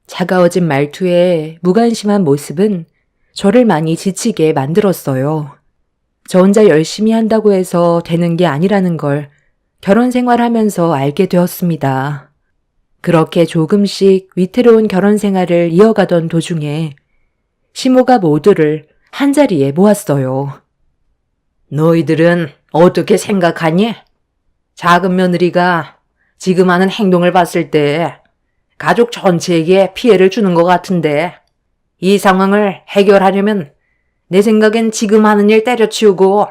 [SPEAKER 1] 차가워진 말투에 무관심한 모습은 저를 많이 지치게 만들었어요. 저 혼자 열심히 한다고 해서 되는 게 아니라는 걸 결혼 생활하면서 알게 되었습니다. 그렇게 조금씩 위태로운 결혼 생활을 이어가던 도중에 시모가 모두를 한자리에 모았어요.
[SPEAKER 2] 너희들은 어떻게 생각하니? 작은 며느리가 지금 하는 행동을 봤을 때 가족 전체에게 피해를 주는 것 같은데 이 상황을 해결하려면 내 생각엔 지금 하는 일 때려치우고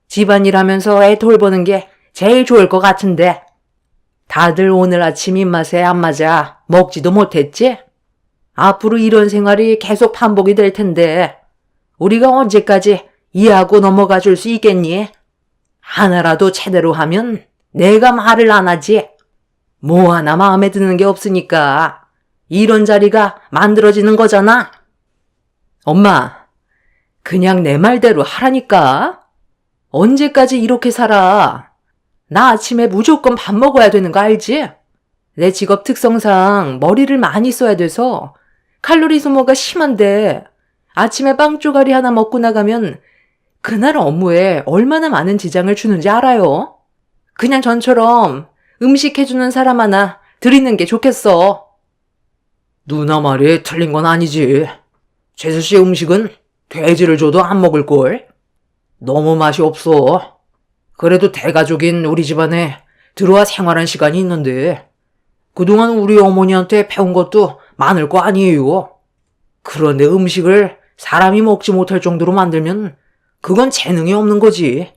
[SPEAKER 2] 집안일 하면서 애 돌보는 게 제일 좋을 것 같은데 다들 오늘 아침 입맛에 안 맞아 먹지도 못했지? 앞으로 이런 생활이 계속 반복이 될 텐데 우리가 언제까지 이해하고 넘어가 줄 수 있겠니? 하나라도 제대로 하면 내가 말을 안 하지. 뭐 하나 마음에 드는 게 없으니까 이런 자리가 만들어지는 거잖아. 엄마, 그냥 내 말대로 하라니까. 언제까지 이렇게 살아? 나 아침에 무조건 밥 먹어야 되는 거 알지? 내 직업 특성상 머리를 많이 써야 돼서 칼로리 소모가 심한데 아침에 빵 쪼가리 하나 먹고 나가면 그날 업무에 얼마나 많은 지장을 주는지 알아요? 그냥 전처럼 음식 해주는 사람 하나 드리는 게 좋겠어. 누나 말이 틀린 건 아니지. 재수 씨 음식은 돼지를 줘도 안 먹을걸? 너무 맛이 없어. 그래도 대가족인 우리 집안에 들어와 생활한 시간이 있는데 그동안 우리 어머니한테 배운 것도 많을 거 아니에요. 그런데 음식을 사람이 먹지 못할 정도로 만들면 그건 재능이 없는 거지.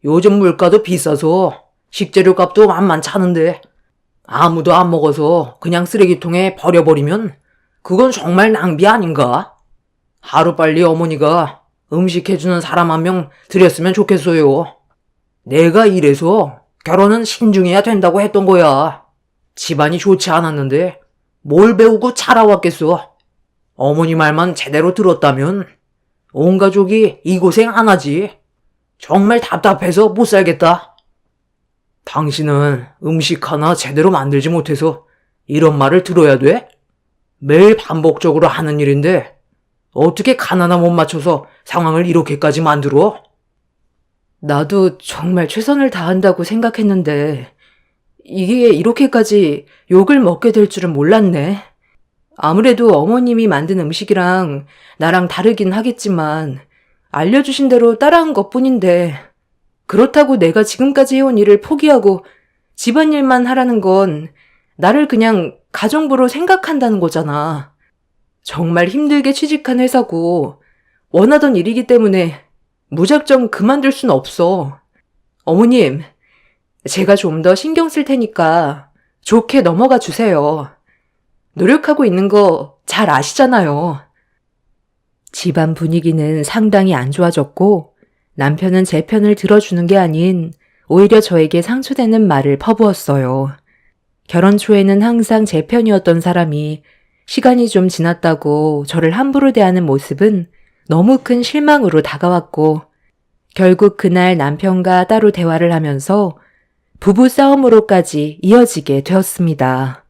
[SPEAKER 2] 요즘 물가도 비싸서 식재료 값도 만만치 않은데 아무도 안 먹어서 그냥 쓰레기통에 버려버리면 그건 정말 낭비 아닌가? 하루빨리 어머니가 음식 해주는 사람 한 명 들였으면 좋겠어요. 내가 이래서 결혼은 신중해야 된다고 했던 거야. 집안이 좋지 않았는데 뭘 배우고 자라왔겠어. 어머니 말만 제대로 들었다면 온 가족이 이 고생 안 하지. 정말 답답해서 못 살겠다. 당신은 음식 하나 제대로 만들지 못해서 이런 말을 들어야 돼? 매일 반복적으로 하는 일인데 어떻게 간 하나 못 맞춰서 상황을 이렇게까지 만들어?
[SPEAKER 1] 나도 정말 최선을 다한다고 생각했는데 이게 이렇게까지 욕을 먹게 될 줄은 몰랐네. 아무래도 어머님이 만든 음식이랑 나랑 다르긴 하겠지만 알려주신 대로 따라한 것뿐인데 그렇다고 내가 지금까지 해온 일을 포기하고 집안일만 하라는 건 나를 그냥 가정부로 생각한다는 거잖아. 정말 힘들게 취직한 회사고 원하던 일이기 때문에 무작정 그만둘 순 없어. 어머님, 제가 좀 더 신경 쓸 테니까 좋게 넘어가 주세요. 노력하고 있는 거 잘 아시잖아요. 집안 분위기는 상당히 안 좋아졌고 남편은 제 편을 들어주는 게 아닌 오히려 저에게 상처되는 말을 퍼부었어요. 결혼 초에는 항상 제 편이었던 사람이 시간이 좀 지났다고 저를 함부로 대하는 모습은 너무 큰 실망으로 다가왔고 결국 그날 남편과 따로 대화를 하면서 부부 싸움으로까지 이어지게 되었습니다.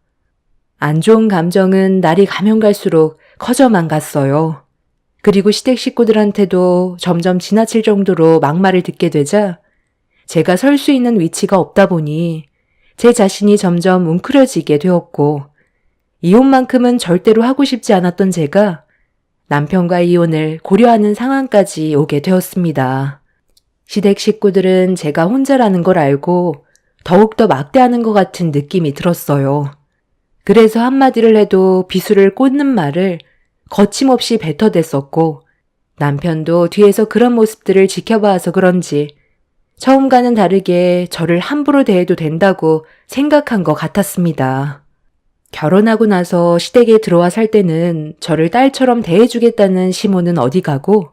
[SPEAKER 1] 안 좋은 감정은 날이 가면 갈수록 커져만 갔어요. 그리고 시댁 식구들한테도 점점 지나칠 정도로 막말을 듣게 되자 제가 설 수 있는 위치가 없다 보니 제 자신이 점점 웅크려지게 되었고 이혼만큼은 절대로 하고 싶지 않았던 제가 남편과 이혼을 고려하는 상황까지 오게 되었습니다. 시댁 식구들은 제가 혼자라는 걸 알고 더욱더 막대하는 것 같은 느낌이 들었어요. 그래서 한마디를 해도 비수를 꽂는 말을 거침없이 뱉어댔었고 남편도 뒤에서 그런 모습들을 지켜봐서 그런지 처음과는 다르게 저를 함부로 대해도 된다고 생각한 것 같았습니다. 결혼하고 나서 시댁에 들어와 살 때는 저를 딸처럼 대해주겠다는 시모는 어디 가고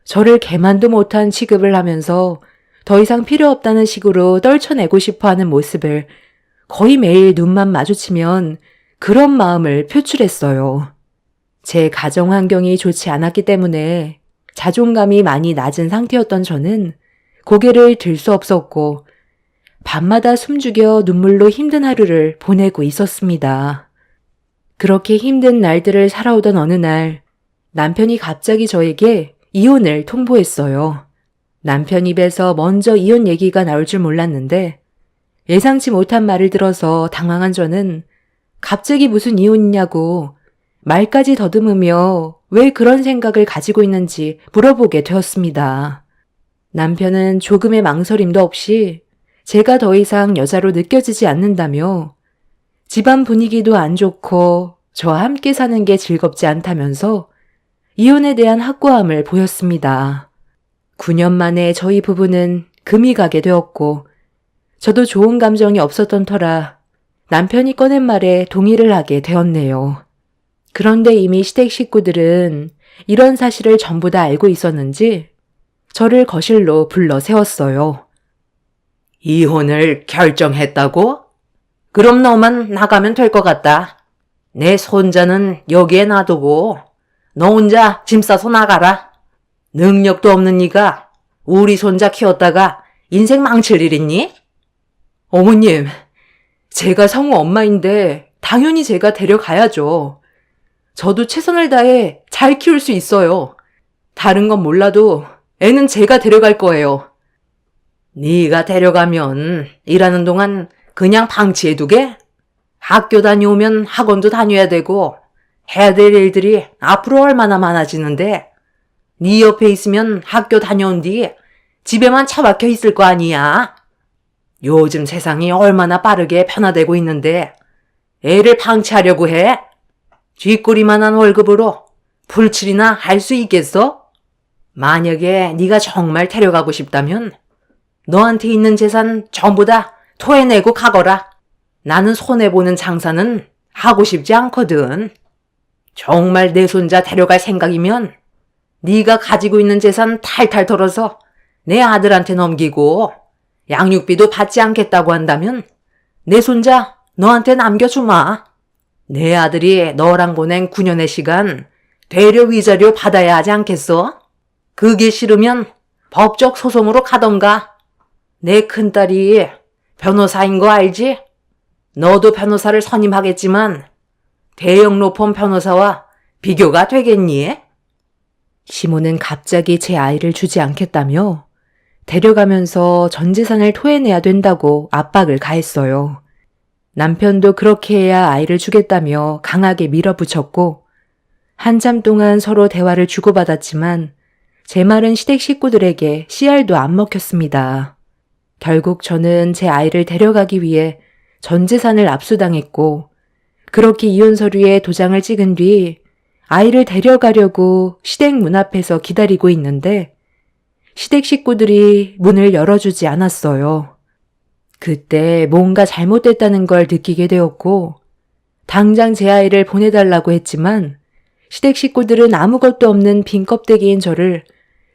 [SPEAKER 1] 저를 개만도 못한 취급을 하면서 더 이상 필요 없다는 식으로 떨쳐내고 싶어하는 모습을 거의 매일 눈만 마주치면 그런 마음을 표출했어요. 제 가정 환경이 좋지 않았기 때문에 자존감이 많이 낮은 상태였던 저는 고개를 들 수 없었고 밤마다 숨죽여 눈물로 힘든 하루를 보내고 있었습니다. 그렇게 힘든 날들을 살아오던 어느 날 남편이 갑자기 저에게 이혼을 통보했어요. 남편 입에서 먼저 이혼 얘기가 나올 줄 몰랐는데 예상치 못한 말을 들어서 당황한 저는 갑자기 무슨 이혼이냐고 말까지 더듬으며 왜 그런 생각을 가지고 있는지 물어보게 되었습니다. 남편은 조금의 망설임도 없이 제가 더 이상 여자로 느껴지지 않는다며 집안 분위기도 안 좋고 저와 함께 사는 게 즐겁지 않다면서 이혼에 대한 확고함을 보였습니다. 9년 만에 저희 부부는 금이 가게 되었고 저도 좋은 감정이 없었던 터라 남편이 꺼낸 말에 동의를 하게 되었네요. 그런데 이미 시댁 식구들은 이런 사실을 전부 다 알고 있었는지 저를 거실로 불러 세웠어요.
[SPEAKER 2] 이혼을 결정했다고? 그럼 너만 나가면 될 것 같다. 내 손자는 여기에 놔두고 너 혼자 짐 싸서 나가라. 능력도 없는 네가 우리 손자 키웠다가 인생 망칠 일 있니?
[SPEAKER 1] 어머님, 제가 성우 엄마인데 당연히 제가 데려가야죠. 저도 최선을 다해 잘 키울 수 있어요. 다른 건 몰라도 애는 제가 데려갈 거예요.
[SPEAKER 2] 네가 데려가면 일하는 동안 그냥 방치해두게? 학교 다녀오면 학원도 다녀야 되고 해야 될 일들이 앞으로 얼마나 많아지는데 네 옆에 있으면 학교 다녀온 뒤 집에만 처박혀 있을 거 아니야. 요즘 세상이 얼마나 빠르게 변화되고 있는데 애를 방치하려고 해? 쥐꼬리만한 월급으로 풀칠이나 할 수 있겠어? 만약에 네가 정말 데려가고 싶다면 너한테 있는 재산 전부 다 토해내고 가거라. 나는 손해보는 장사는 하고 싶지 않거든. 정말 내 손자 데려갈 생각이면 네가 가지고 있는 재산 탈탈 털어서 내 아들한테 넘기고 양육비도 받지 않겠다고 한다면 내 손자 너한테 남겨주마. 내 아들이 너랑 보낸 9년의 시간 되려 위자료 받아야 하지 않겠어? 그게 싫으면 법적 소송으로 가던가. 내 큰딸이 변호사인 거 알지? 너도 변호사를 선임하겠지만 대형 로펌 변호사와 비교가 되겠니?
[SPEAKER 1] 시모는 갑자기 제 아이를 주지 않겠다며 데려가면서 전 재산을 토해내야 된다고 압박을 가했어요. 남편도 그렇게 해야 아이를 주겠다며 강하게 밀어붙였고 한참 동안 서로 대화를 주고받았지만 제 말은 시댁 식구들에게 씨알도 안 먹혔습니다. 결국 저는 제 아이를 데려가기 위해 전 재산을 압수당했고 그렇게 이혼 서류에 도장을 찍은 뒤 아이를 데려가려고 시댁 문 앞에서 기다리고 있는데 시댁 식구들이 문을 열어주지 않았어요. 그때 뭔가 잘못됐다는 걸 느끼게 되었고 당장 제 아이를 보내달라고 했지만 시댁 식구들은 아무것도 없는 빈 껍데기인 저를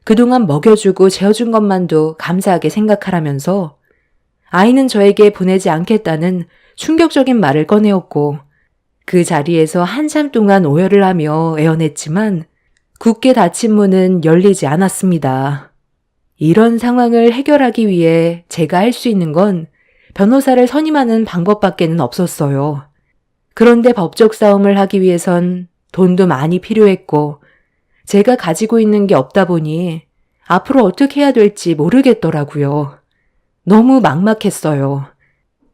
[SPEAKER 1] 그동안 먹여주고 재워준 것만도 감사하게 생각하라면서 아이는 저에게 보내지 않겠다는 충격적인 말을 꺼내었고 그 자리에서 한참 동안 오열을 하며 애원했지만 굳게 닫힌 문은 열리지 않았습니다. 이런 상황을 해결하기 위해 제가 할 수 있는 건 변호사를 선임하는 방법밖에는 없었어요. 그런데 법적 싸움을 하기 위해선 돈도 많이 필요했고 제가 가지고 있는 게 없다 보니 앞으로 어떻게 해야 될지 모르겠더라고요. 너무 막막했어요.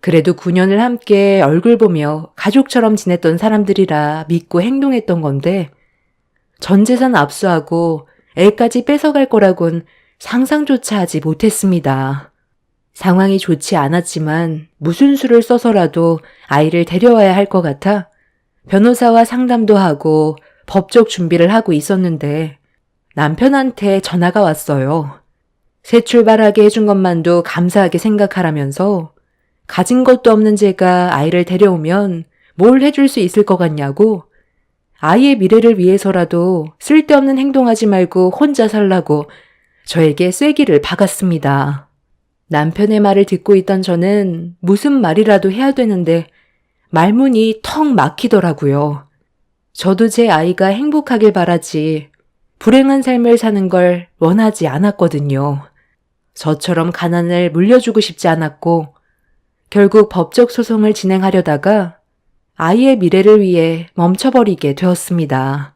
[SPEAKER 1] 그래도 9년을 함께 얼굴 보며 가족처럼 지냈던 사람들이라 믿고 행동했던 건데 전 재산 압수하고 애까지 뺏어갈 거라곤 상상조차 하지 못했습니다. 상황이 좋지 않았지만 무슨 수를 써서라도 아이를 데려와야 할 것 같아 변호사와 상담도 하고 법적 준비를 하고 있었는데 남편한테 전화가 왔어요. 새 출발하게 해준 것만도 감사하게 생각하라면서 가진 것도 없는 제가 아이를 데려오면 뭘 해줄 수 있을 것 같냐고 아이의 미래를 위해서라도 쓸데없는 행동하지 말고 혼자 살라고 저에게 쐐기를 박았습니다. 남편의 말을 듣고 있던 저는 무슨 말이라도 해야 되는데 말문이 턱 막히더라고요. 저도 제 아이가 행복하길 바라지 불행한 삶을 사는 걸 원하지 않았거든요. 저처럼 가난을 물려주고 싶지 않았고 결국 법적 소송을 진행하려다가 아이의 미래를 위해 멈춰버리게 되었습니다.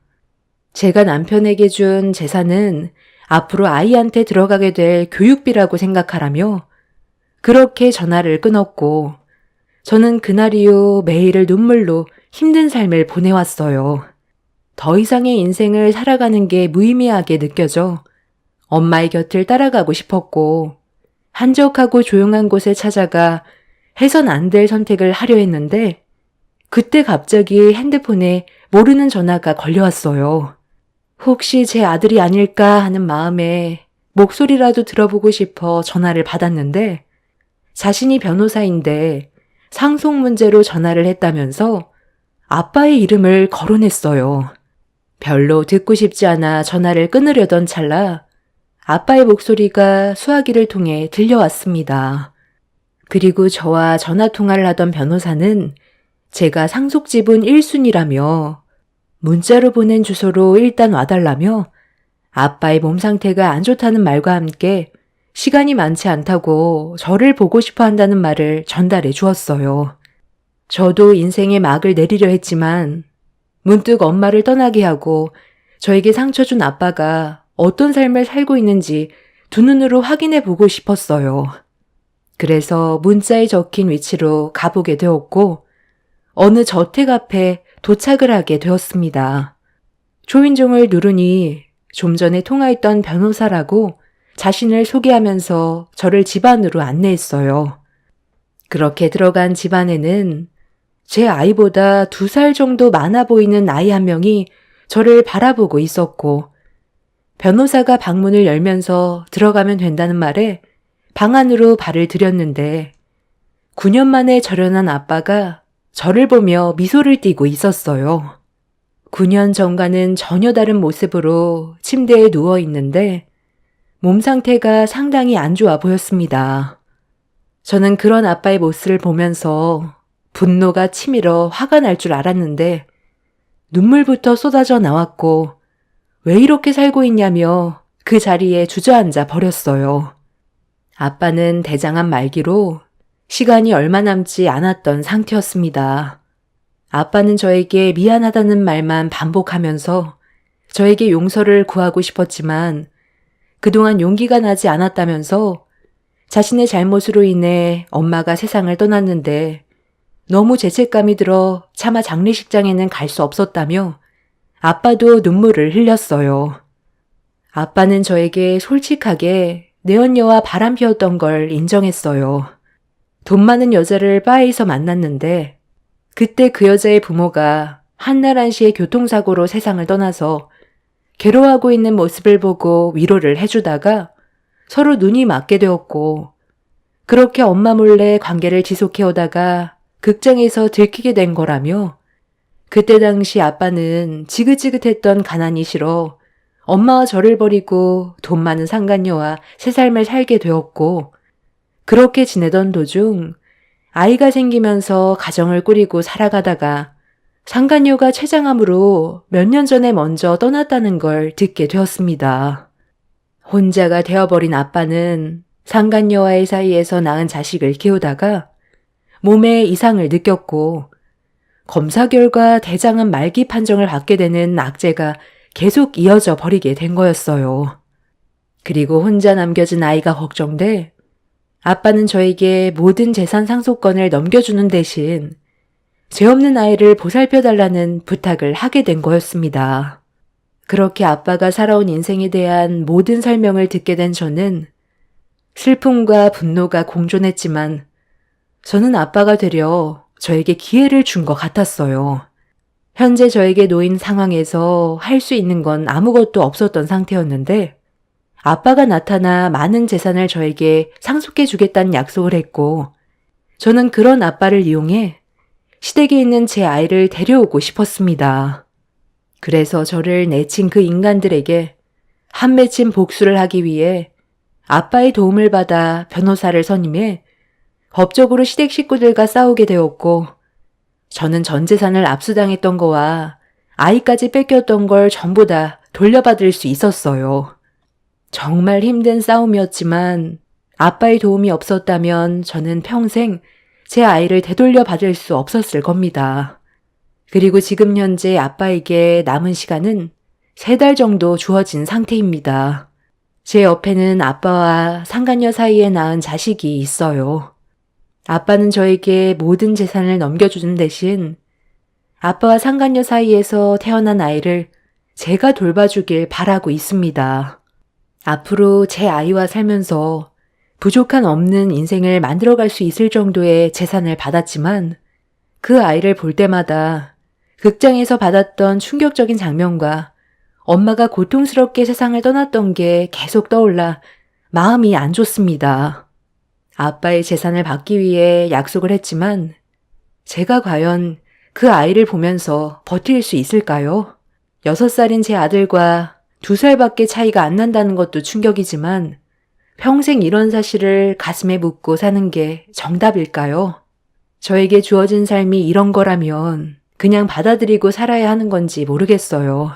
[SPEAKER 1] 제가 남편에게 준 재산은 앞으로 아이한테 들어가게 될 교육비라고 생각하라며 그렇게 전화를 끊었고 저는 그날 이후 매일을 눈물로 힘든 삶을 보내왔어요. 더 이상의 인생을 살아가는 게 무의미하게 느껴져 엄마의 곁을 따라가고 싶었고 한적하고 조용한 곳에 찾아가 해선 안 될 선택을 하려 했는데 그때 갑자기 핸드폰에 모르는 전화가 걸려왔어요. 혹시 제 아들이 아닐까 하는 마음에 목소리라도 들어보고 싶어 전화를 받았는데 자신이 변호사인데 상속 문제로 전화를 했다면서 아빠의 이름을 거론했어요. 별로 듣고 싶지 않아 전화를 끊으려던 찰나 아빠의 목소리가 수화기를 통해 들려왔습니다. 그리고 저와 전화 통화를 하던 변호사는 제가 상속 지분 1순위라며 문자로 보낸 주소로 일단 와달라며 아빠의 몸 상태가 안 좋다는 말과 함께 시간이 많지 않다고 저를 보고 싶어 한다는 말을 전달해 주었어요. 저도 인생의 막을 내리려 했지만 문득 엄마를 떠나게 하고 저에게 상처 준 아빠가 어떤 삶을 살고 있는지 두 눈으로 확인해 보고 싶었어요. 그래서 문자에 적힌 위치로 가보게 되었고 어느 저택 앞에 도착을 하게 되었습니다. 초인종을 누르니 좀 전에 통화했던 변호사라고 자신을 소개하면서 저를 집 안으로 안내했어요. 그렇게 들어간 집 안에는 제 아이보다 2살 정도 많아 보이는 아이 한 명이 저를 바라보고 있었고 변호사가 방문을 열면서 들어가면 된다는 말에 방 안으로 발을 들였는데 9년 만에 절연한 아빠가 저를 보며 미소를 띠고 있었어요. 9년 전과는 전혀 다른 모습으로 침대에 누워 있는데 몸 상태가 상당히 안 좋아 보였습니다. 저는 그런 아빠의 모습을 보면서 분노가 치밀어 화가 날 줄 알았는데 눈물부터 쏟아져 나왔고 왜 이렇게 살고 있냐며 그 자리에 주저앉아 버렸어요. 아빠는 대장암 말기로 시간이 얼마 남지 않았던 상태였습니다. 아빠는 저에게 미안하다는 말만 반복하면서 저에게 용서를 구하고 싶었지만 그동안 용기가 나지 않았다면서 자신의 잘못으로 인해 엄마가 세상을 떠났는데 너무 죄책감이 들어 차마 장례식장에는 갈 수 없었다며 아빠도 눈물을 흘렸어요. 아빠는 저에게 솔직하게 내연녀와 바람 피웠던 걸 인정했어요. 돈 많은 여자를 바에서 만났는데 그때 그 여자의 부모가 한날 한시에 교통사고로 세상을 떠나서 괴로워하고 있는 모습을 보고 위로를 해주다가 서로 눈이 맞게 되었고 그렇게 엄마 몰래 관계를 지속해오다가 극장에서 들키게 된 거라며 그때 당시 아빠는 지긋지긋했던 가난이 싫어 엄마와 저를 버리고 돈 많은 상간녀와 새 삶을 살게 되었고 그렇게 지내던 도중 아이가 생기면서 가정을 꾸리고 살아가다가 상간녀가 췌장암으로 몇 년 전에 먼저 떠났다는 걸 듣게 되었습니다. 혼자가 되어버린 아빠는 상간녀와의 사이에서 낳은 자식을 키우다가 몸에 이상을 느꼈고 검사 결과 대장암 말기 판정을 받게 되는 악재가 계속 이어져 버리게 된 거였어요. 그리고 혼자 남겨진 아이가 걱정돼 아빠는 저에게 모든 재산 상속권을 넘겨주는 대신 죄 없는 아이를 보살펴달라는 부탁을 하게 된 거였습니다. 그렇게 아빠가 살아온 인생에 대한 모든 설명을 듣게 된 저는 슬픔과 분노가 공존했지만 저는 아빠가 되려 저에게 기회를 준 것 같았어요. 현재 저에게 놓인 상황에서 할 수 있는 건 아무것도 없었던 상태였는데 아빠가 나타나 많은 재산을 저에게 상속해 주겠다는 약속을 했고 저는 그런 아빠를 이용해 시댁에 있는 제 아이를 데려오고 싶었습니다. 그래서 저를 내친 그 인간들에게 한 맺힌 복수를 하기 위해 아빠의 도움을 받아 변호사를 선임해 법적으로 시댁 식구들과 싸우게 되었고 저는 전 재산을 압수당했던 거와 아이까지 뺏겼던 걸 전부 다 돌려받을 수 있었어요. 정말 힘든 싸움이었지만 아빠의 도움이 없었다면 저는 평생 제 아이를 되돌려 받을 수 없었을 겁니다. 그리고 지금 현재 아빠에게 남은 시간은 3달 정도 주어진 상태입니다. 제 옆에는 아빠와 상간녀 사이에 낳은 자식이 있어요. 아빠는 저에게 모든 재산을 넘겨주는 대신 아빠와 상간녀 사이에서 태어난 아이를 제가 돌봐주길 바라고 있습니다. 앞으로 제 아이와 살면서 부족한 없는 인생을 만들어갈 수 있을 정도의 재산을 받았지만 그 아이를 볼 때마다 극장에서 받았던 충격적인 장면과 엄마가 고통스럽게 세상을 떠났던 게 계속 떠올라 마음이 안 좋습니다. 아빠의 재산을 받기 위해 약속을 했지만 제가 과연 그 아이를 보면서 버틸 수 있을까요? 6살인 제 아들과 2살밖에 차이가 안 난다는 것도 충격이지만 평생 이런 사실을 가슴에 묻고 사는 게 정답일까요? 저에게 주어진 삶이 이런 거라면 그냥 받아들이고 살아야 하는 건지 모르겠어요.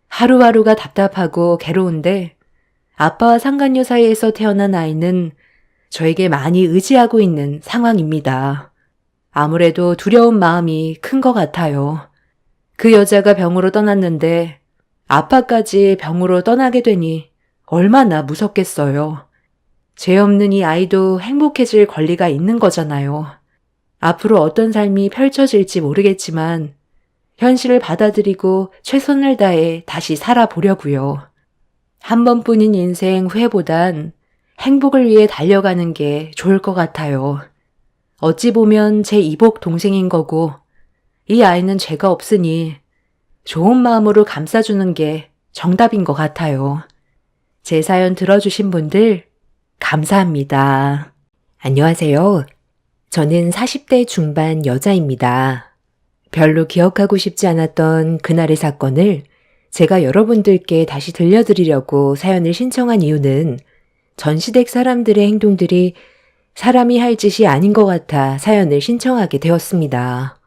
[SPEAKER 1] 하루하루가 답답하고 괴로운데 아빠와 상간녀 사이에서 태어난 아이는 저에게 많이 의지하고 있는 상황입니다. 아무래도 두려운 마음이 큰 것 같아요. 그 여자가 병으로 떠났는데 아빠까지 병으로 떠나게 되니 얼마나 무섭겠어요. 죄 없는 이 아이도 행복해질 권리가 있는 거잖아요. 앞으로 어떤 삶이 펼쳐질지 모르겠지만 현실을 받아들이고 최선을 다해 다시 살아보려고요. 한 번뿐인 인생 후회보단 행복을 위해 달려가는 게 좋을 것 같아요. 어찌 보면 제 이복 동생인 거고 이 아이는 죄가 없으니 좋은 마음으로 감싸주는 게 정답인 것 같아요. 제 사연 들어주신 분들 감사합니다. 안녕하세요. 저는 40대 중반 여자입니다. 별로 기억하고 싶지 않았던 그날의 사건을 제가 여러분들께 다시 들려드리려고 사연을 신청한 이유는 전시댁 사람들의 행동들이 사람이 할 짓이 아닌 것 같아 사연을 신청하게 되었습니다.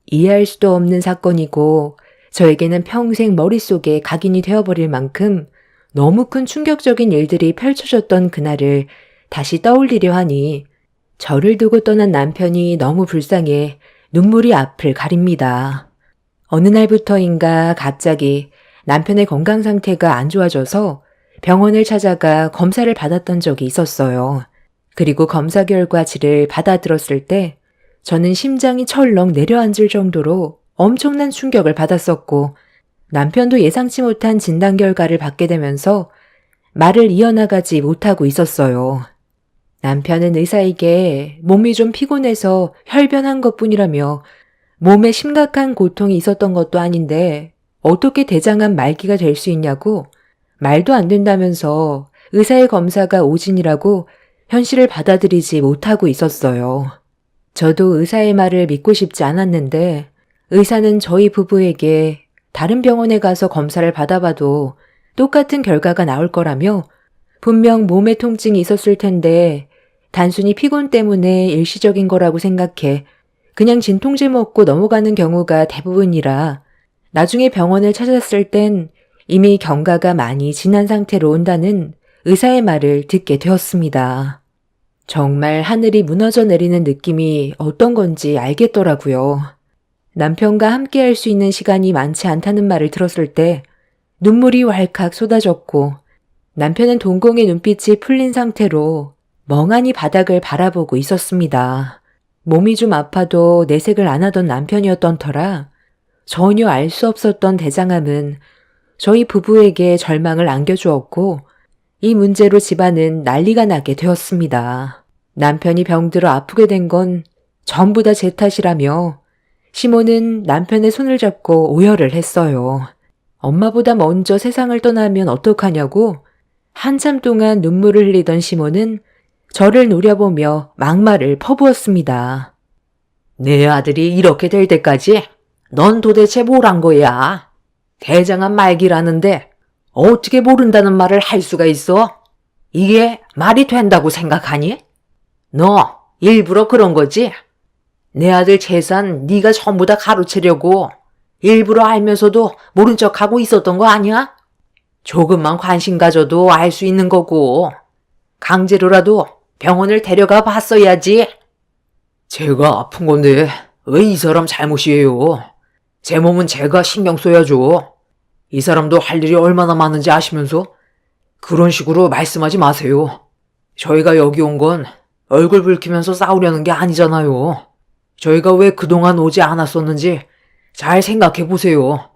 [SPEAKER 1] 이해할 수도 없는 사건이고 저에게는 평생 머릿속에 각인이 되어버릴 만큼 너무 큰 충격적인 일들이 펼쳐졌던 그날을 다시 떠올리려 하니 저를 두고 떠난 남편이 너무 불쌍해 눈물이 앞을 가립니다. 어느 날부터인가 갑자기 남편의 건강 상태가 안 좋아져서 병원을 찾아가 검사를 받았던 적이 있었어요. 그리고 검사 결과지를 받아들었을 때 저는 심장이 철렁 내려앉을 정도로 엄청난 충격을 받았었고 남편도 예상치 못한 진단 결과를 받게 되면서 말을 이어나가지 못하고 있었어요. 남편은 의사에게 몸이 좀 피곤해서 혈변한 것뿐이라며 몸에 심각한 고통이 있었던 것도 아닌데 어떻게 대장암 말기가 될 수 있냐고 말도 안 된다면서 의사의 검사가 오진이라고 현실을 받아들이지 못하고 있었어요. 저도 의사의 말을 믿고 싶지 않았는데 의사는 저희 부부에게 다른 병원에 가서 검사를 받아봐도 똑같은 결과가 나올 거라며 분명 몸에 통증이 있었을 텐데 단순히 피곤 때문에 일시적인 거라고 생각해 그냥 진통제 먹고 넘어가는 경우가 대부분이라 나중에 병원을 찾았을 땐 이미 경과가 많이 지난 상태로 온다는 의사의 말을 듣게 되었습니다. 정말 하늘이 무너져 내리는 느낌이 어떤 건지 알겠더라고요. 남편과 함께 할 수 있는 시간이 많지 않다는 말을 들었을 때 눈물이 왈칵 쏟아졌고 남편은 동공의 눈빛이 풀린 상태로 멍하니 바닥을 바라보고 있었습니다. 몸이 좀 아파도 내색을 안 하던 남편이었던 터라 전혀 알 수 없었던 대장암은 저희 부부에게 절망을 안겨주었고 이 문제로 집안은 난리가 나게 되었습니다. 남편이 병들어 아프게 된 건 전부 다 제 탓이라며 시모는 남편의 손을 잡고 오열을 했어요. 엄마보다 먼저 세상을 떠나면 어떡하냐고 한참 동안 눈물을 흘리던 시모는 저를 노려보며 막말을 퍼부었습니다.
[SPEAKER 2] 내 아들이 이렇게 될 때까지 넌 도대체 뭘 한 거야? 대장암 말기라는데 어떻게 모른다는 말을 할 수가 있어? 이게 말이 된다고 생각하니? 너 일부러 그런 거지? 내 아들 재산 네가 전부 다 가로채려고 일부러 알면서도 모른 척하고 있었던 거 아니야? 조금만 관심 가져도 알 수 있는 거고 강제로라도 병원을 데려가 봤어야지. 제가 아픈 건데 왜 이 사람 잘못이에요? 제 몸은 제가 신경 써야죠. 이 사람도 할 일이 얼마나 많은지 아시면서 그런 식으로 말씀하지 마세요. 저희가 여기 온 건 얼굴 붉히면서 싸우려는 게 아니잖아요. 저희가 왜 그동안 오지 않았었는지 잘 생각해 보세요.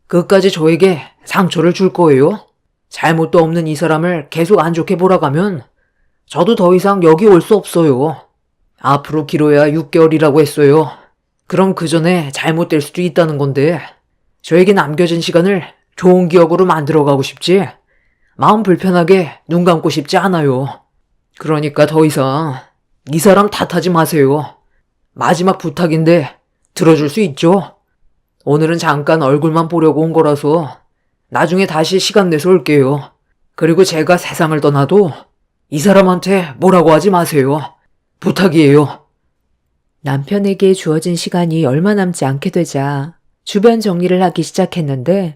[SPEAKER 2] 끝까지 저에게 상처를 줄 거예요? 잘못도 없는 이 사람을 계속 안 좋게 몰아가면 저도 더 이상 여기 올 수 없어요. 앞으로 길어야 6개월이라고 했어요. 그럼 그 전에 잘못될 수도 있다는 건데 저에게 남겨진 시간을 좋은 기억으로 만들어가고 싶지 마음 불편하게 눈 감고 싶지 않아요. 그러니까 더 이상 이 사람 탓하지 마세요. 마지막 부탁인데 들어줄 수 있죠? 오늘은 잠깐 얼굴만 보려고 온 거라서 나중에 다시 시간 내서 올게요. 그리고 제가 세상을 떠나도 이 사람한테 뭐라고 하지 마세요. 부탁이에요.
[SPEAKER 1] 남편에게 주어진 시간이 얼마 남지 않게 되자 주변 정리를 하기 시작했는데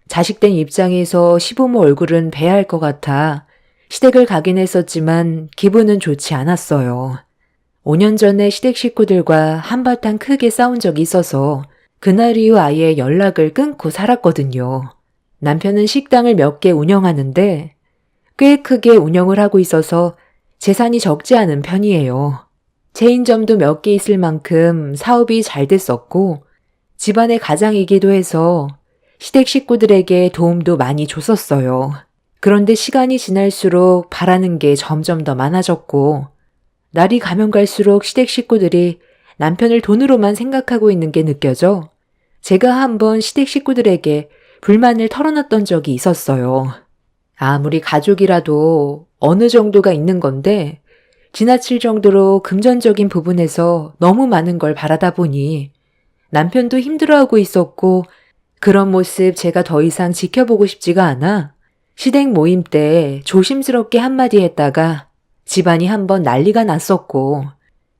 [SPEAKER 1] 자식된 입장에서 시부모 얼굴은 봐야 할 것 같아 시댁을 가긴 했었지만 기분은 좋지 않았어요. 5년 전에 시댁 식구들과 한바탕 크게 싸운 적이 있어서 그날 이후 아예 연락을 끊고 살았거든요. 남편은 식당을 몇 개 운영하는데 꽤 크게 운영을 하고 있어서 재산이 적지 않은 편이에요. 체인점도 몇 개 있을 만큼 사업이 잘 됐었고 집안의 가장이기도 해서 시댁 식구들에게 도움도 많이 줬었어요. 그런데 시간이 지날수록 바라는 게 점점 더 많아졌고 날이 가면 갈수록 시댁 식구들이 남편을 돈으로만 생각하고 있는 게 느껴져 제가 한번 시댁 식구들에게 불만을 털어놨던 적이 있었어요. 아무리 가족이라도 어느 정도가 있는 건데 지나칠 정도로 금전적인 부분에서 너무 많은 걸 바라다 보니 남편도 힘들어하고 있었고 그런 모습 제가 더 이상 지켜보고 싶지가 않아 시댁 모임 때 조심스럽게 한마디 했다가 집안이 한번 난리가 났었고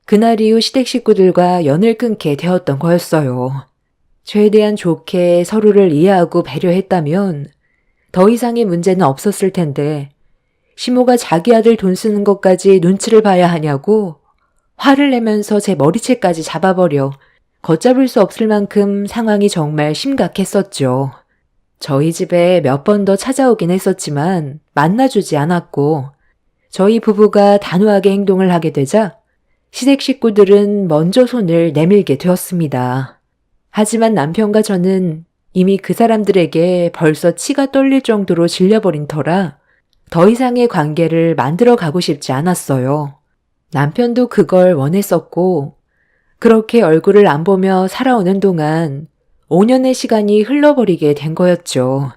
[SPEAKER 1] 그날 이후 시댁 식구들과 연을 끊게 되었던 거였어요. 최대한 좋게 서로를 이해하고 배려했다면 더 이상의 문제는 없었을 텐데 시모가 자기 아들 돈 쓰는 것까지 눈치를 봐야 하냐고 화를 내면서 제 머리채까지 잡아버려 걷잡을 수 없을 만큼 상황이 정말 심각했었죠. 저희 집에 몇 번 더 찾아오긴 했었지만 만나주지 않았고 저희 부부가 단호하게 행동을 하게 되자 시댁 식구들은 먼저 손을 내밀게 되었습니다. 하지만 남편과 저는 이미 그 사람들에게 벌써 치가 떨릴 정도로 질려버린 터라 더 이상의 관계를 만들어 가고 싶지 않았어요. 남편도 그걸 원했었고 그렇게 얼굴을 안 보며 살아오는 동안 5년의 시간이 흘러버리게 된 거였죠.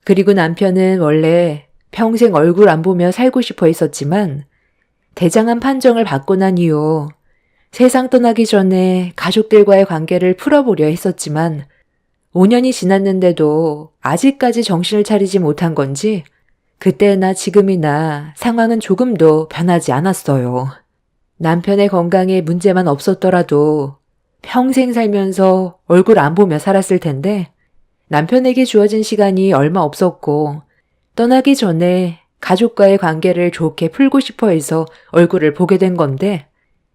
[SPEAKER 1] 그리고 남편은 원래 평생 얼굴 안 보며 살고 싶어 했었지만 대장암 판정을 받고 난 이후 세상 떠나기 전에 가족들과의 관계를 풀어보려 했었지만 5년이 지났는데도 아직까지 정신을 차리지 못한 건지 그때나 지금이나 상황은 조금도 변하지 않았어요. 남편의 건강에 문제만 없었더라도 평생 살면서 얼굴 안 보며 살았을 텐데 남편에게 주어진 시간이 얼마 없었고 떠나기 전에 가족과의 관계를 좋게 풀고 싶어 해서 얼굴을 보게 된 건데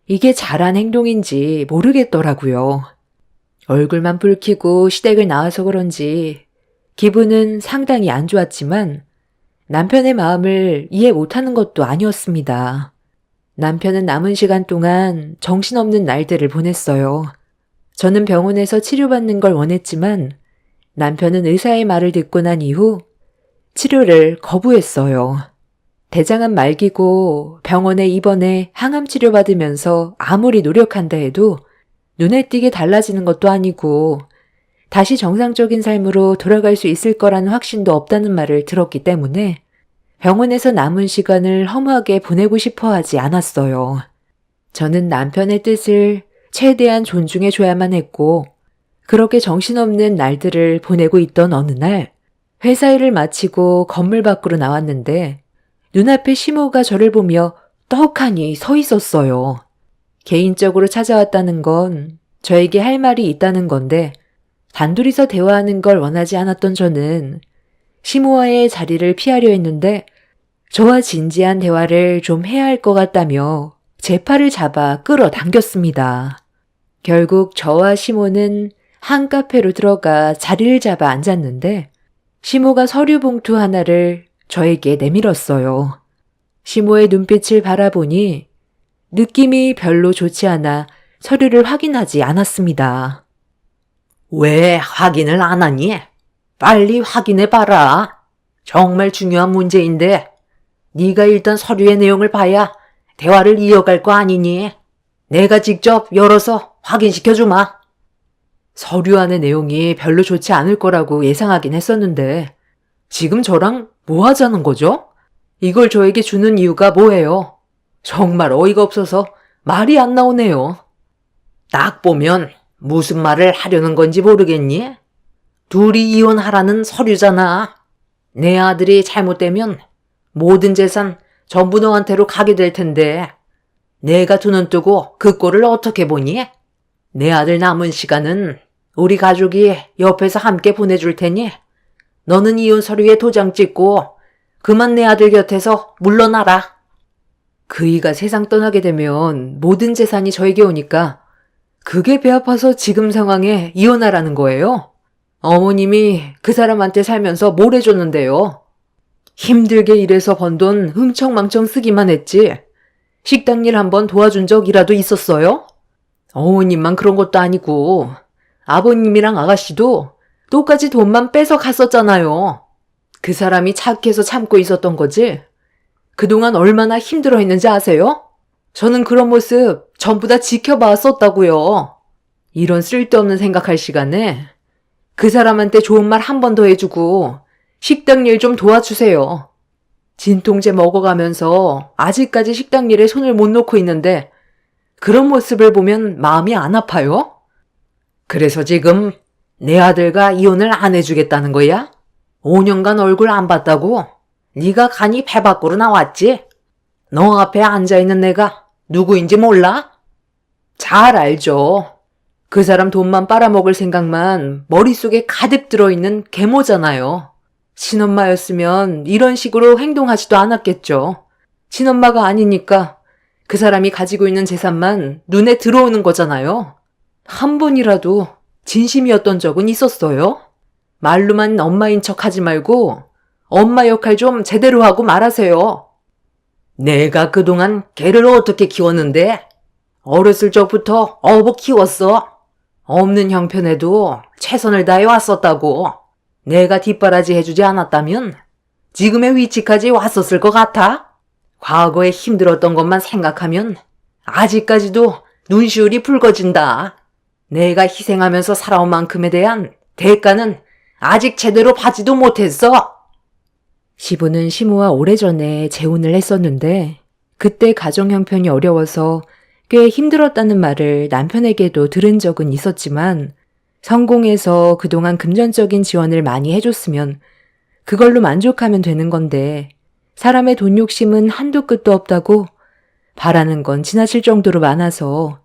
[SPEAKER 1] 이게 잘한 행동인지 모르겠더라고요. 얼굴만 붉히고 시댁을 나와서 그런지 기분은 상당히 안 좋았지만 남편의 마음을 이해 못하는 것도 아니었습니다. 남편은 남은 시간 동안 정신없는 날들을 보냈어요. 저는 병원에서 치료받는 걸 원했지만 남편은 의사의 말을 듣고 난 이후 치료를 거부했어요. 대장암 말기고 병원에 입원해 항암 치료받으면서 아무리 노력한다 해도 눈에 띄게 달라지는 것도 아니고 다시 정상적인 삶으로 돌아갈 수 있을 거라는 확신도 없다는 말을 들었기 때문에 병원에서 남은 시간을 허무하게 보내고 싶어 하지 않았어요. 저는 남편의 뜻을 최대한 존중해 줘야만 했고 그렇게 정신없는 날들을 보내고 있던 어느 날 회사 일을 마치고 건물 밖으로 나왔는데 눈앞에 시모가 저를 보며 떡하니 서 있었어요. 개인적으로 찾아왔다는 건 저에게 할 말이 있다는 건데 단둘이서 대화하는 걸 원하지 않았던 저는 시모와의 자리를 피하려 했는데 저와 진지한 대화를 좀 해야 할 것 같다며 제 팔을 잡아 끌어당겼습니다. 결국 저와 시모는 한 카페로 들어가 자리를 잡아 앉았는데 시모가 서류 봉투 하나를 저에게 내밀었어요. 시모의 눈빛을 바라보니 느낌이 별로 좋지 않아 서류를 확인하지 않았습니다.
[SPEAKER 2] 왜 확인을 안 하니? 빨리 확인해봐라. 정말 중요한 문제인데 네가 일단 서류의 내용을 봐야 대화를 이어갈 거 아니니? 내가 직접 열어서 확인시켜주마.
[SPEAKER 1] 서류 안의 내용이 별로 좋지 않을 거라고 예상하긴 했었는데 지금 저랑 뭐 하자는 거죠? 이걸 저에게 주는 이유가 뭐예요? 정말 어이가 없어서 말이 안 나오네요.
[SPEAKER 2] 딱 보면 무슨 말을 하려는 건지 모르겠니? 둘이 이혼하라는 서류잖아. 내 아들이 잘못되면 모든 재산 전부 너한테로 가게 될 텐데 내가 두 눈 뜨고 그 꼴을 어떻게 보니? 내 아들 남은 시간은 우리 가족이 옆에서 함께 보내줄 테니 너는 이혼 서류에 도장 찍고 그만 내 아들 곁에서 물러나라.
[SPEAKER 1] 그이가 세상 떠나게 되면 모든 재산이 저에게 오니까 그게 배 아파서 지금 상황에 이혼하라는 거예요? 어머님이 그 사람한테 살면서 뭘 해줬는데요? 힘들게 일해서 번 돈 흥청망청 쓰기만 했지. 식당 일 한번 도와준 적이라도 있었어요? 어머님만 그런 것도 아니고 아버님이랑 아가씨도 똑같이 돈만 뺏어 갔었잖아요. 그 사람이 착해서 참고 있었던 거지. 그동안 얼마나 힘들어 했는지 아세요? 저는 그런 모습 전부 다 지켜봤었다고요. 이런 쓸데없는 생각할 시간에 그 사람한테 좋은 말 한 번 더 해주고 식당 일 좀 도와주세요. 진통제 먹어가면서 아직까지 식당 일에 손을 못 놓고 있는데 그런 모습을 보면 마음이 안 아파요?
[SPEAKER 2] 그래서 지금 내 아들과 이혼을 안 해주겠다는 거야? 5년간 얼굴 안 봤다고? 네가 간이 배 밖으로 나왔지? 너 앞에 앉아있는 내가 누구인지 몰라?
[SPEAKER 1] 잘 알죠. 그 사람 돈만 빨아먹을 생각만 머릿속에 가득 들어있는 계모잖아요. 친엄마였으면 이런 식으로 행동하지도 않았겠죠. 친엄마가 아니니까 그 사람이 가지고 있는 재산만 눈에 들어오는 거잖아요. 한 번이라도 진심이었던 적은 있었어요? 말로만 엄마인 척 하지 말고 엄마 역할 좀 제대로 하고 말하세요.
[SPEAKER 2] 내가 그동안 걔를 어떻게 키웠는데? 어렸을 적부터 어버 키웠어. 없는 형편에도 최선을 다해 왔었다고. 내가 뒷바라지 해주지 않았다면 지금의 위치까지 왔었을 것 같아? 과거에 힘들었던 것만 생각하면 아직까지도 눈시울이 붉어진다. 내가 희생하면서 살아온 만큼에 대한 대가는 아직 제대로 받지도 못했어.
[SPEAKER 1] 시부는 시모와 오래전에 재혼을 했었는데 그때 가정 형편이 어려워서 꽤 힘들었다는 말을 남편에게도 들은 적은 있었지만 성공해서 그동안 금전적인 지원을 많이 해줬으면 그걸로 만족하면 되는 건데 사람의 돈 욕심은 한도 끝도 없다고 바라는 건 지나칠 정도로 많아서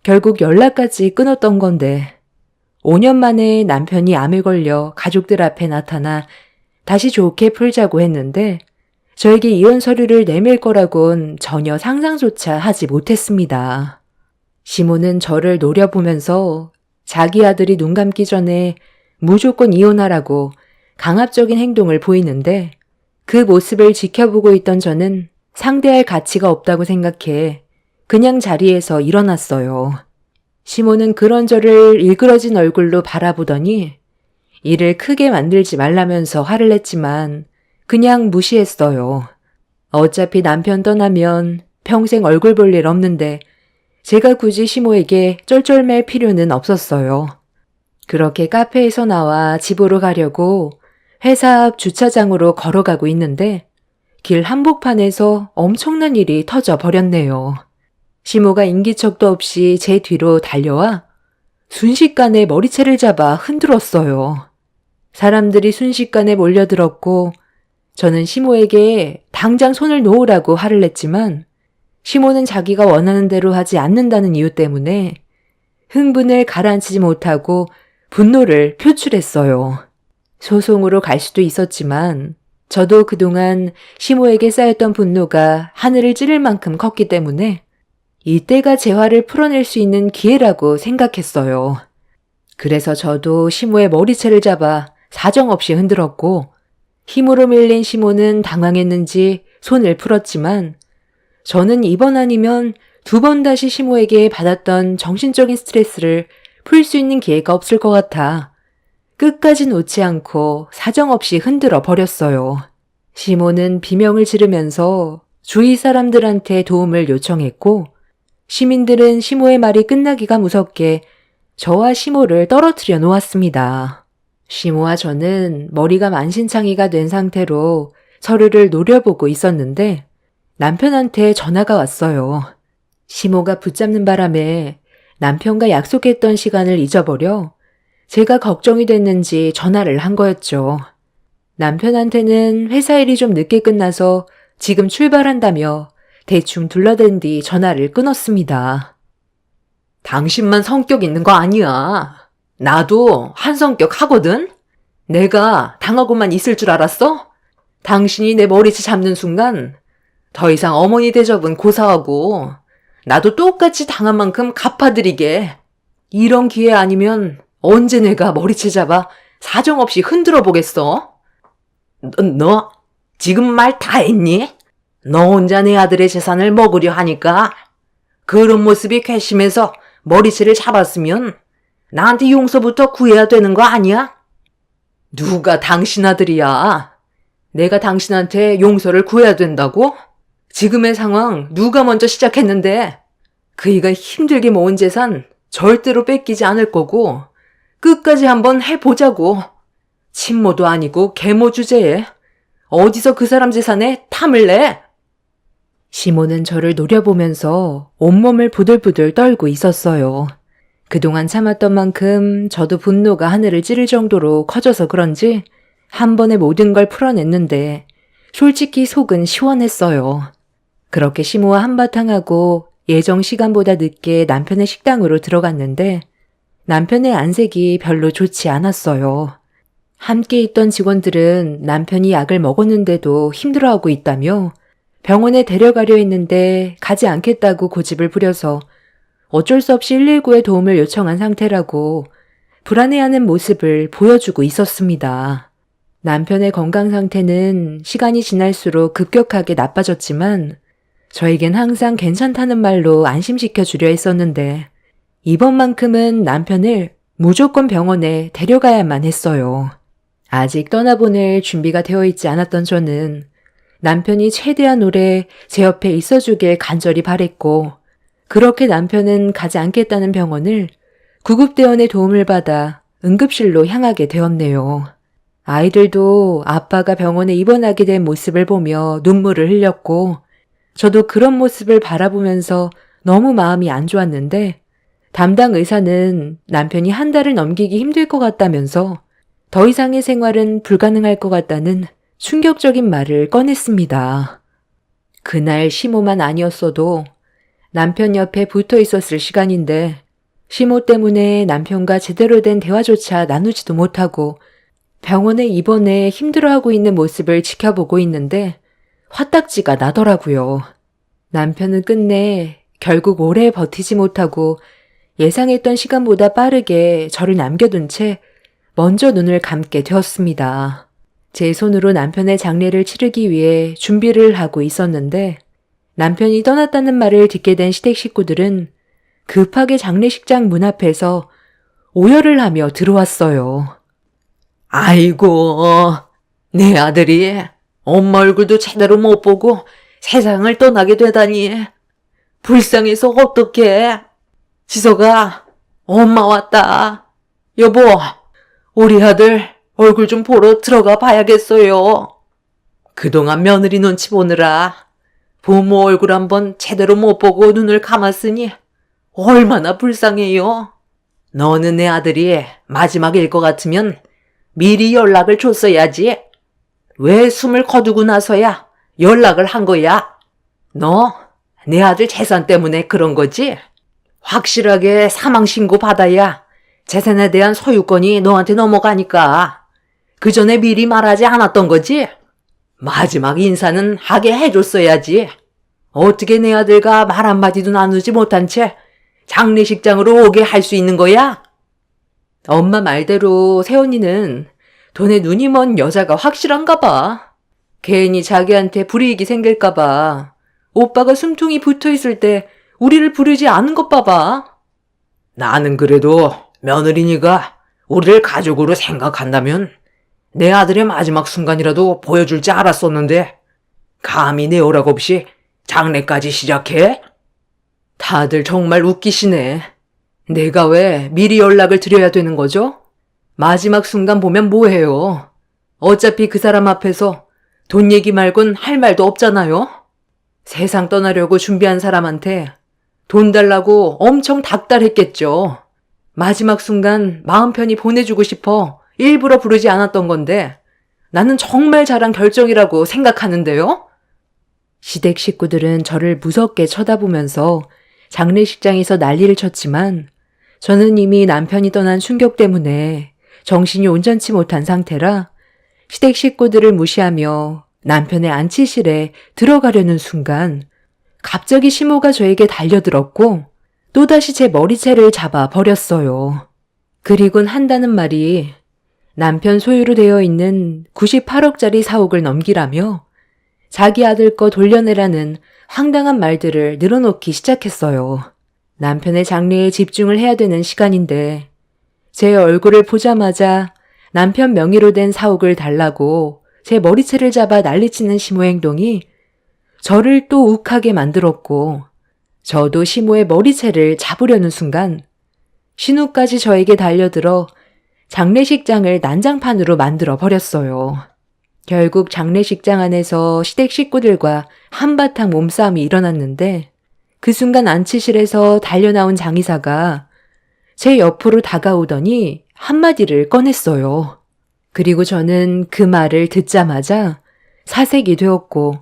[SPEAKER 1] 결국 연락까지 끊었던 건데 5년 만에 남편이 암에 걸려 가족들 앞에 나타나 다시 좋게 풀자고 했는데 저에게 이혼 서류를 내밀 거라곤 전혀 상상조차 하지 못했습니다. 시모는 저를 노려보면서 자기 아들이 눈 감기 전에 무조건 이혼하라고 강압적인 행동을 보이는데 그 모습을 지켜보고 있던 저는 상대할 가치가 없다고 생각해 그냥 자리에서 일어났어요. 시모는 그런 저를 일그러진 얼굴로 바라보더니 일을 크게 만들지 말라면서 화를 냈지만 그냥 무시했어요. 어차피 남편 떠나면 평생 얼굴 볼 일 없는데 제가 굳이 시모에게 쩔쩔맬 필요는 없었어요. 그렇게 카페에서 나와 집으로 가려고 회사 앞 주차장으로 걸어가고 있는데 길 한복판에서 엄청난 일이 터져 버렸네요. 시모가 인기척도 없이 제 뒤로 달려와 순식간에 머리채를 잡아 흔들었어요. 사람들이 순식간에 몰려들었고 저는 시모에게 당장 손을 놓으라고 화를 냈지만 시모는 자기가 원하는 대로 하지 않는다는 이유 때문에 흥분을 가라앉히지 못하고 분노를 표출했어요. 소송으로 갈 수도 있었지만 저도 그동안 시모에게 쌓였던 분노가 하늘을 찌를 만큼 컸기 때문에 이때가 제 화를 풀어낼 수 있는 기회라고 생각했어요. 그래서 저도 시모의 머리채를 잡아 사정없이 흔들었고 힘으로 밀린 시모는 당황했는지 손을 풀었지만 저는 이번 아니면 2번 다시 시모에게 받았던 정신적인 스트레스를 풀 수 있는 기회가 없을 것 같아 끝까지 놓지 않고 사정없이 흔들어 버렸어요. 시모는 비명을 지르면서 주위 사람들한테 도움을 요청했고 시민들은 시모의 말이 끝나기가 무섭게 저와 시모를 떨어뜨려 놓았습니다. 시모와 저는 머리가 만신창이가 된 상태로 서로를 노려보고 있었는데 남편한테 전화가 왔어요. 시모가 붙잡는 바람에 남편과 약속했던 시간을 잊어버려 제가 걱정이 됐는지 전화를 한 거였죠. 남편한테는 회사 일이 좀 늦게 끝나서 지금 출발한다며 대충 둘러댄 뒤 전화를 끊었습니다.
[SPEAKER 2] 당신만 성격 있는 거 아니야. 나도 한 성격 하거든? 내가 당하고만 있을 줄 알았어? 당신이 내 머리채 잡는 순간 더 이상 어머니 대접은 고사하고 나도 똑같이 당한 만큼 갚아드리게. 이런 기회 아니면 언제 내가 머리채 잡아 사정없이 흔들어 보겠어? 너 지금 말 다 했니? 너 혼자 내 아들의 재산을 먹으려 하니까 그런 모습이 괘씸해서 머리채를 잡았으면 나한테 용서부터 구해야 되는 거 아니야? 누가 당신 아들이야? 내가 당신한테 용서를 구해야 된다고? 지금의 상황 누가 먼저 시작했는데 그이가 힘들게 모은 재산 절대로 뺏기지 않을 거고 끝까지 한번 해보자고. 친모도 아니고 계모 주제에 어디서 그 사람 재산에 탐을 내?
[SPEAKER 1] 시모는 저를 노려보면서 온몸을 부들부들 떨고 있었어요. 그동안 참았던 만큼 저도 분노가 하늘을 찌를 정도로 커져서 그런지 한 번에 모든 걸 풀어냈는데 솔직히 속은 시원했어요. 그렇게 시모와 한바탕 하고 예정 시간보다 늦게 남편의 식당으로 들어갔는데 남편의 안색이 별로 좋지 않았어요. 함께 있던 직원들은 남편이 약을 먹었는데도 힘들어하고 있다며 병원에 데려가려 했는데 가지 않겠다고 고집을 부려서 어쩔 수 없이 119에 도움을 요청한 상태라고 불안해하는 모습을 보여주고 있었습니다. 남편의 건강 상태는 시간이 지날수록 급격하게 나빠졌지만 저에겐 항상 괜찮다는 말로 안심시켜 주려 했었는데 이번만큼은 남편을 무조건 병원에 데려가야만 했어요. 아직 떠나보낼 준비가 되어 있지 않았던 저는 남편이 최대한 오래 제 옆에 있어주길 간절히 바랬고 그렇게 남편은 가지 않겠다는 병원을 구급대원의 도움을 받아 응급실로 향하게 되었네요. 아이들도 아빠가 병원에 입원하게 된 모습을 보며 눈물을 흘렸고 저도 그런 모습을 바라보면서 너무 마음이 안 좋았는데 담당 의사는 남편이 한 달을 넘기기 힘들 것 같다면서 더 이상의 생활은 불가능할 것 같다는 충격적인 말을 꺼냈습니다. 그날 시모만 아니었어도 남편 옆에 붙어 있었을 시간인데 시모 때문에 남편과 제대로 된 대화조차 나누지도 못하고 병원에 입원해 힘들어하고 있는 모습을 지켜보고 있는데 화딱지가 나더라고요. 남편은 끝내 결국 오래 버티지 못하고 예상했던 시간보다 빠르게 저를 남겨둔 채 먼저 눈을 감게 되었습니다. 제 손으로 남편의 장례를 치르기 위해 준비를 하고 있었는데 남편이 떠났다는 말을 듣게 된 시댁 식구들은 급하게 장례식장 문 앞에서 오열을 하며 들어왔어요.
[SPEAKER 2] 아이고, 내 아들이 엄마 얼굴도 제대로 못 보고 세상을 떠나게 되다니. 불쌍해서 어떡해. 지석아, 엄마 왔다. 여보, 우리 아들 얼굴 좀 보러 들어가 봐야겠어요. 그동안 며느리 눈치 보느라 부모 얼굴 한번 제대로 못 보고 눈을 감았으니 얼마나 불쌍해요. 너는 내 아들이 마지막일 것 같으면 미리 연락을 줬어야지. 왜 숨을 거두고 나서야 연락을 한 거야? 너 내 아들 재산 때문에 그런 거지? 확실하게 사망신고 받아야 재산에 대한 소유권이 너한테 넘어가니까 그 전에 미리 말하지 않았던 거지? 마지막 인사는 하게 해줬어야지. 어떻게 내 아들과 말 한마디도 나누지 못한 채 장례식장으로 오게 할 수 있는 거야?
[SPEAKER 1] 엄마 말대로 새언니는 돈에 눈이 먼 여자가 확실한가 봐. 괜히 자기한테 불이익이 생길까 봐. 오빠가 숨통이 붙어있을 때 우리를 부르지 않은 것 봐봐.
[SPEAKER 2] 나는 그래도 며느리니까 우리를 가족으로 생각한다면 내 아들의 마지막 순간이라도 보여줄 줄 알았었는데 감히 내 허락 없이 장례까지 시작해?
[SPEAKER 1] 다들 정말 웃기시네. 내가 왜 미리 연락을 드려야 되는 거죠? 마지막 순간 보면 뭐해요. 어차피 그 사람 앞에서 돈 얘기 말곤 할 말도 없잖아요. 세상 떠나려고 준비한 사람한테 돈 달라고 엄청 닥달했겠죠. 마지막 순간 마음 편히 보내주고 싶어 일부러 부르지 않았던 건데 나는 정말 잘한 결정이라고 생각하는데요. 시댁 식구들은 저를 무섭게 쳐다보면서 장례식장에서 난리를 쳤지만 저는 이미 남편이 떠난 충격 때문에 정신이 온전치 못한 상태라 시댁 식구들을 무시하며 남편의 안치실에 들어가려는 순간 갑자기 시모가 저에게 달려들었고 또다시 제 머리채를 잡아 버렸어요. 그리곤 한다는 말이 남편 소유로 되어 있는 98억짜리 사옥을 넘기라며 자기 아들 거 돌려내라는 황당한 말들을 늘어놓기 시작했어요. 남편의 장례에 집중을 해야 되는 시간인데 제 얼굴을 보자마자 남편 명의로 된 사옥을 달라고 제 머리채를 잡아 난리치는 시모 행동이 저를 또 욱하게 만들었고 저도 시모의 머리채를 잡으려는 순간 신우까지 저에게 달려들어 장례식장을 난장판으로 만들어 버렸어요. 결국 장례식장 안에서 시댁 식구들과 한바탕 몸싸움이 일어났는데 그 순간 안치실에서 달려나온 장의사가 제 옆으로 다가오더니 한마디를 꺼냈어요. 그리고 저는 그 말을 듣자마자 사색이 되었고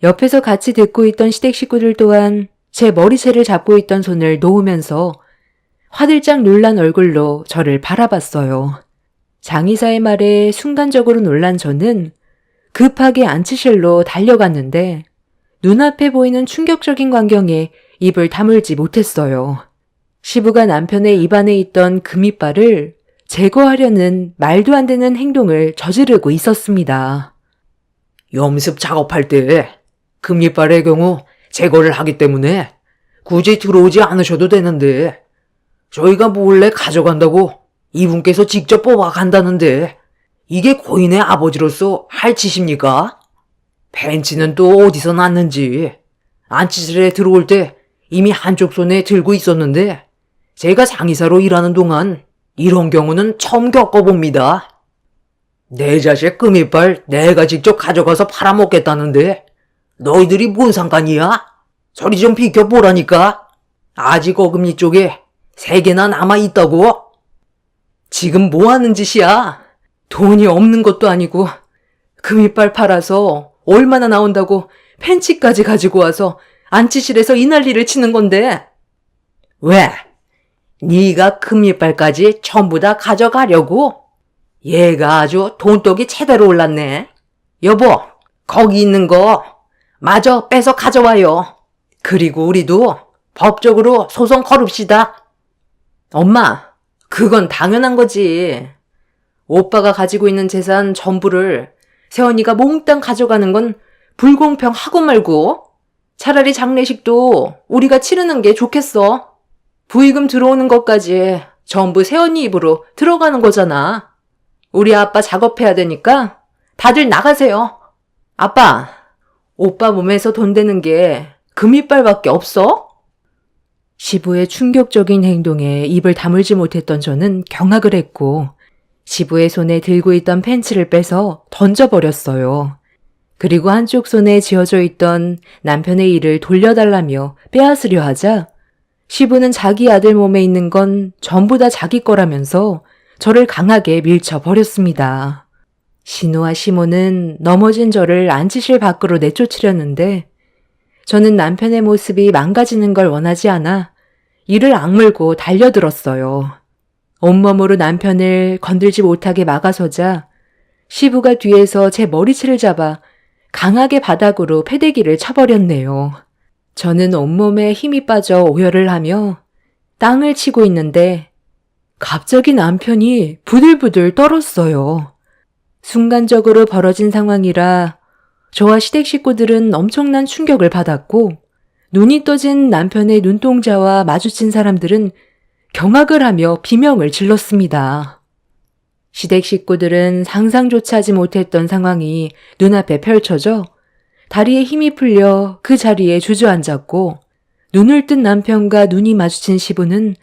[SPEAKER 1] 옆에서 같이 듣고 있던 시댁 식구들 또한 제 머리채를 잡고 있던 손을 놓으면서 화들짝 놀란 얼굴로 저를 바라봤어요. 장의사의 말에 순간적으로 놀란 저는 급하게 안치실로 달려갔는데 눈앞에 보이는 충격적인 광경에 입을 다물지 못했어요. 시부가 남편의 입안에 있던 금이빨을 제거하려는 말도 안 되는 행동을 저지르고 있었습니다.
[SPEAKER 2] 염습 작업할 때 금이빨의 경우 제거를 하기 때문에 굳이 들어오지 않으셔도 되는데 저희가 몰래 가져간다고 이분께서 직접 뽑아간다는데 이게 고인의 아버지로서 할 짓입니까? 벤치는 또 어디서 났는지 안치실에 들어올 때 이미 한쪽 손에 들고 있었는데 제가 장의사로 일하는 동안 이런 경우는 처음 겪어봅니다. 내 자식 금이빨 내가 직접 가져가서 팔아먹겠다는데 너희들이 뭔 상관이야? 저리 좀 비켜보라니까. 아직 어금니 쪽에 3개나 남아있다고?
[SPEAKER 1] 지금 뭐 하는 짓이야? 돈이 없는 것도 아니고 금이빨 팔아서 얼마나 나온다고 팬치까지 가지고 와서 안치실에서 이 난리를 치는 건데.
[SPEAKER 2] 왜? 네가 금이빨까지 전부 다 가져가려고? 얘가 아주 돈독이 제대로 올랐네. 여보, 거기 있는 거 마저 빼서 가져와요. 그리고 우리도 법적으로 소송 걸읍시다.
[SPEAKER 1] 엄마, 그건 당연한 거지. 오빠가 가지고 있는 재산 전부를 새언니가 몽땅 가져가는 건 불공평하고 말고 차라리 장례식도 우리가 치르는 게 좋겠어. 부의금 들어오는 것까지 전부 새언니 입으로 들어가는 거잖아. 우리 아빠 작업해야 되니까 다들 나가세요. 아빠, 오빠 몸에서 돈 되는 게 금이빨밖에 없어? 시부의 충격적인 행동에 입을 다물지 못했던 저는 경악을 했고 시부의 손에 들고 있던 팬츠를 빼서 던져버렸어요. 그리고 한쪽 손에 쥐어져 있던 남편의 이를 돌려달라며 빼앗으려 하자 시부는 자기 아들 몸에 있는 건 전부 다 자기 거라면서 저를 강하게 밀쳐버렸습니다. 신우와 시모는 넘어진 저를 안치실 밖으로 내쫓으려는데 저는 남편의 모습이 망가지는 걸 원하지 않아 이를 악물고 달려들었어요. 온몸으로 남편을 건들지 못하게 막아서자 시부가 뒤에서 제 머리채를 잡아 강하게 바닥으로 패대기를 쳐버렸네요. 저는 온몸에 힘이 빠져 오열을 하며 땅을 치고 있는데 갑자기 남편이 부들부들 떨었어요. 순간적으로 벌어진 상황이라 저와 시댁 식구들은 엄청난 충격을 받았고 눈이 떠진 남편의 눈동자와 마주친 사람들은 경악을 하며 비명을 질렀습니다. 시댁 식구들은 상상조차 하지 못했던 상황이 눈앞에 펼쳐져 다리에 힘이 풀려 그 자리에 주저앉았고 눈을 뜬 남편과 눈이 마주친 시부는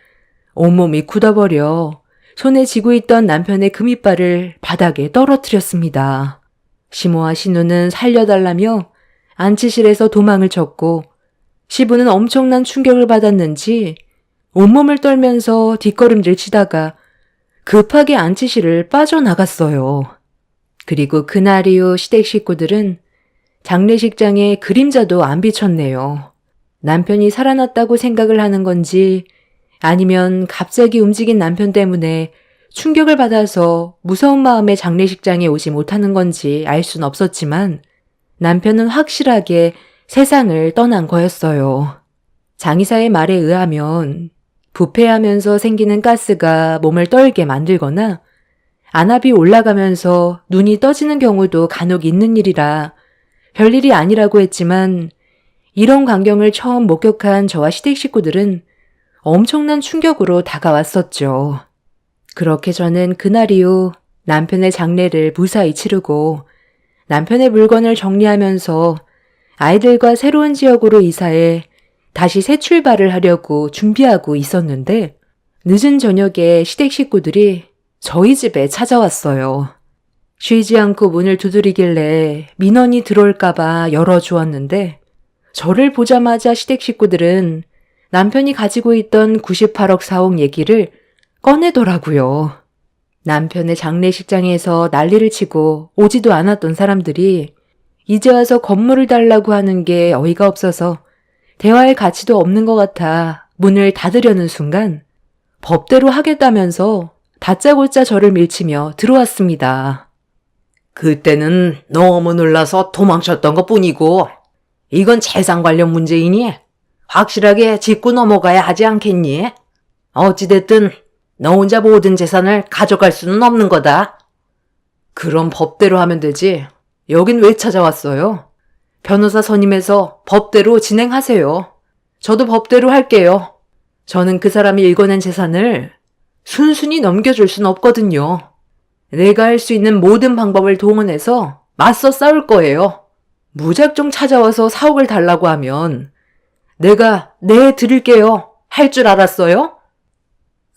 [SPEAKER 1] 온몸이 굳어버려 손에 쥐고 있던 남편의 금이빨을 바닥에 떨어뜨렸습니다. 시모와 신우는 살려달라며 안치실에서 도망을 쳤고 시부는 엄청난 충격을 받았는지 온몸을 떨면서 뒷걸음질 치다가 급하게 안치실을 빠져나갔어요. 그리고 그날 이후 시댁 식구들은 장례식장에 그림자도 안 비쳤네요. 남편이 살아났다고 생각을 하는 건지 아니면 갑자기 움직인 남편 때문에 충격을 받아서 무서운 마음에 장례식장에 오지 못하는 건지 알 순 없었지만 남편은 확실하게 세상을 떠난 거였어요. 장의사의 말에 의하면 부패하면서 생기는 가스가 몸을 떨게 만들거나 안압이 올라가면서 눈이 떠지는 경우도 간혹 있는 일이라 별일이 아니라고 했지만 이런 광경을 처음 목격한 저와 시댁 식구들은 엄청난 충격으로 다가왔었죠. 그렇게 저는 그날 이후 남편의 장례를 무사히 치르고 남편의 물건을 정리하면서 아이들과 새로운 지역으로 이사해 다시 새 출발을 하려고 준비하고 있었는데 늦은 저녁에 시댁 식구들이 저희 집에 찾아왔어요. 쉬지 않고 문을 두드리길래 민원이 들어올까봐 열어주었는데 저를 보자마자 시댁 식구들은 남편이 가지고 있던 98억 4억 얘기를 꺼내더라고요. 남편의 장례식장에서 난리를 치고 오지도 않았던 사람들이 이제 와서 건물을 달라고 하는 게 어이가 없어서 대화할 가치도 없는 것 같아 문을 닫으려는 순간 법대로 하겠다면서 다짜고짜 저를 밀치며 들어왔습니다.
[SPEAKER 2] 그때는 너무 놀라서 도망쳤던 것 뿐이고 이건 재산 관련 문제이니 확실하게 짚고 넘어가야 하지 않겠니? 어찌됐든 너 혼자 모든 재산을 가져갈 수는 없는 거다.
[SPEAKER 1] 그럼 법대로 하면 되지. 여긴 왜 찾아왔어요? 변호사 선임해서 법대로 진행하세요. 저도 법대로 할게요. 저는 그 사람이 읽어낸 재산을 순순히 넘겨줄 순 없거든요. 내가 할 수 있는 모든 방법을 동원해서 맞서 싸울 거예요. 무작정 찾아와서 4억을 달라고 하면 내가 네 드릴게요. 할 줄 알았어요?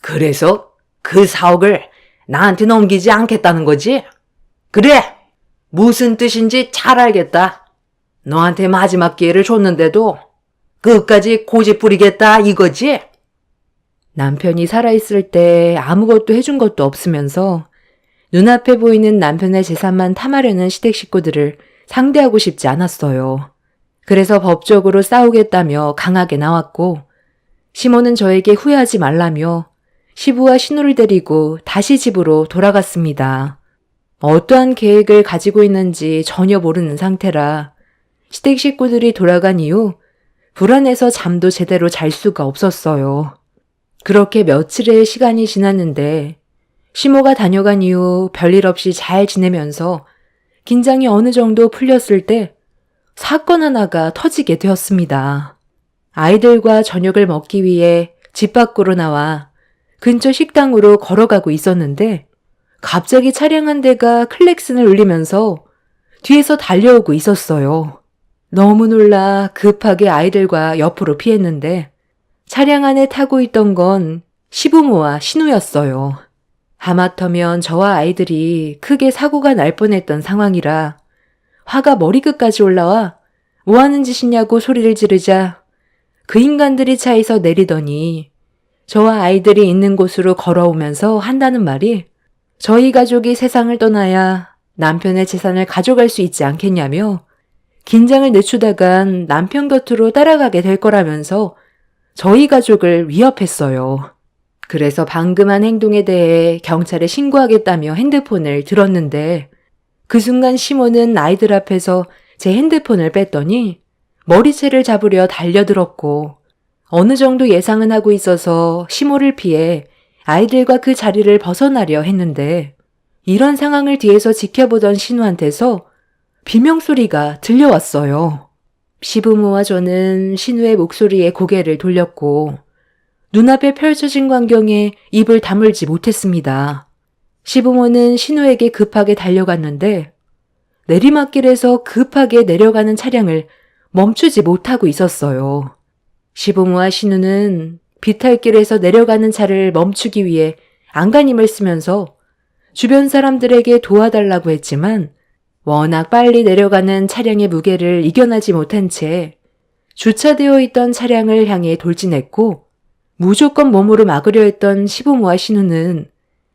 [SPEAKER 2] 그래서 그 4억을 나한테 넘기지 않겠다는 거지? 그래! 무슨 뜻인지 잘 알겠다. 너한테 마지막 기회를 줬는데도 끝까지 고집 부리겠다 이거지?
[SPEAKER 1] 남편이 살아있을 때 아무것도 해준 것도 없으면서 눈앞에 보이는 남편의 재산만 탐하려는 시댁 식구들을 상대하고 싶지 않았어요. 그래서 법적으로 싸우겠다며 강하게 나왔고 시모는 저에게 후회하지 말라며 시부와 신우를 데리고 다시 집으로 돌아갔습니다. 어떠한 계획을 가지고 있는지 전혀 모르는 상태라 시댁 식구들이 돌아간 이후 불안해서 잠도 제대로 잘 수가 없었어요. 그렇게 며칠의 시간이 지났는데 시모가 다녀간 이후 별일 없이 잘 지내면서 긴장이 어느 정도 풀렸을 때 사건 하나가 터지게 되었습니다. 아이들과 저녁을 먹기 위해 집 밖으로 나와 근처 식당으로 걸어가고 있었는데 갑자기 차량 한 대가 클렉슨을 울리면서 뒤에서 달려오고 있었어요. 너무 놀라 급하게 아이들과 옆으로 피했는데 차량 안에 타고 있던 건 시부모와 신우였어요. 하마터면 저와 아이들이 크게 사고가 날 뻔했던 상황이라 화가 머리끝까지 올라와 뭐 하는 짓이냐고 소리를 지르자 그 인간들이 차에서 내리더니 저와 아이들이 있는 곳으로 걸어오면서 한다는 말이 저희 가족이 세상을 떠나야 남편의 재산을 가져갈 수 있지 않겠냐며 긴장을 늦추다간 남편 곁으로 따라가게 될 거라면서 저희 가족을 위협했어요. 그래서 방금 한 행동에 대해 경찰에 신고하겠다며 핸드폰을 들었는데 그 순간 시몬은 아이들 앞에서 제 핸드폰을 뺐더니 머리채를 잡으려 달려들었고 어느 정도 예상은 하고 있어서 시모를 피해 아이들과 그 자리를 벗어나려 했는데 이런 상황을 뒤에서 지켜보던 신우한테서 비명소리가 들려왔어요. 시부모와 저는 신우의 목소리에 고개를 돌렸고 눈앞에 펼쳐진 광경에 입을 다물지 못했습니다. 시부모는 신우에게 급하게 달려갔는데 내리막길에서 급하게 내려가는 차량을 멈추지 못하고 있었어요. 시부모와 신우는 비탈길에서 내려가는 차를 멈추기 위해 안간힘을 쓰면서 주변 사람들에게 도와달라고 했지만 워낙 빨리 내려가는 차량의 무게를 이겨내지 못한 채 주차되어 있던 차량을 향해 돌진했고 무조건 몸으로 막으려 했던 시부모와 신우는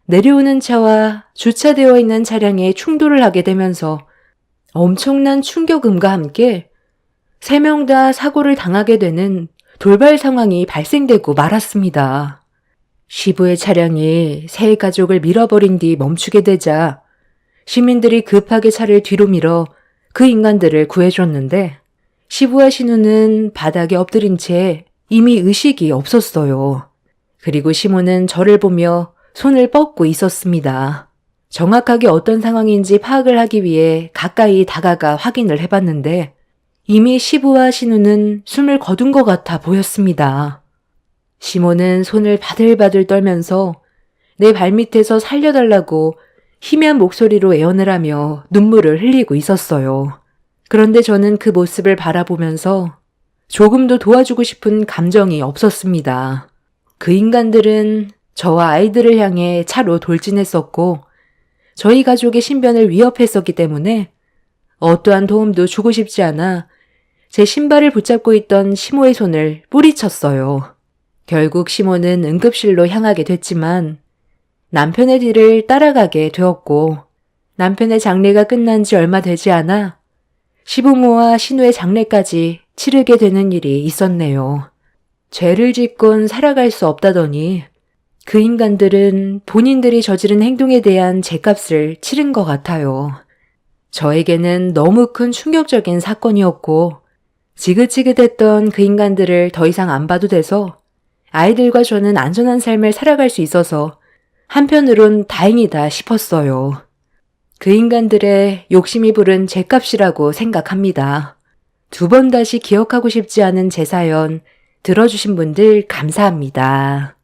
[SPEAKER 1] 내려오는 차와 주차되어 있는 차량에 충돌을 하게 되면서 엄청난 충격음과 함께 3명 다 사고를 당하게 되는 돌발 상황이 발생되고 말았습니다. 시부의 차량이 세 가족을 밀어버린 뒤 멈추게 되자 시민들이 급하게 차를 뒤로 밀어 그 인간들을 구해줬는데 시부와 신우는 바닥에 엎드린 채 이미 의식이 없었어요. 그리고 시모는 저를 보며 손을 뻗고 있었습니다. 정확하게 어떤 상황인지 파악을 하기 위해 가까이 다가가 확인을 해봤는데 이미 시부와 신우는 숨을 거둔 것 같아 보였습니다. 시모는 손을 바들바들 떨면서 내 발밑에서 살려달라고 희미한 목소리로 애원을 하며 눈물을 흘리고 있었어요. 그런데 저는 그 모습을 바라보면서 조금도 도와주고 싶은 감정이 없었습니다. 그 인간들은 저와 아이들을 향해 차로 돌진했었고 저희 가족의 신변을 위협했었기 때문에 어떠한 도움도 주고 싶지 않아 제 신발을 붙잡고 있던 시모의 손을 뿌리쳤어요. 결국 시모는 응급실로 향하게 됐지만 남편의 뒤를 따라가게 되었고 남편의 장례가 끝난 지 얼마 되지 않아 시부모와 신우의 장례까지 치르게 되는 일이 있었네요. 죄를 짓곤 살아갈 수 없다더니 그 인간들은 본인들이 저지른 행동에 대한 죄값을 치른 것 같아요. 저에게는 너무 큰 충격적인 사건이었고 지긋지긋했던 그 인간들을 더 이상 안 봐도 돼서 아이들과 저는 안전한 삶을 살아갈 수 있어서 한편으론 다행이다 싶었어요. 그 인간들의 욕심이 부른 죄값이라고 생각합니다. 2번 다시 기억하고 싶지 않은 제 사연 들어주신 분들 감사합니다.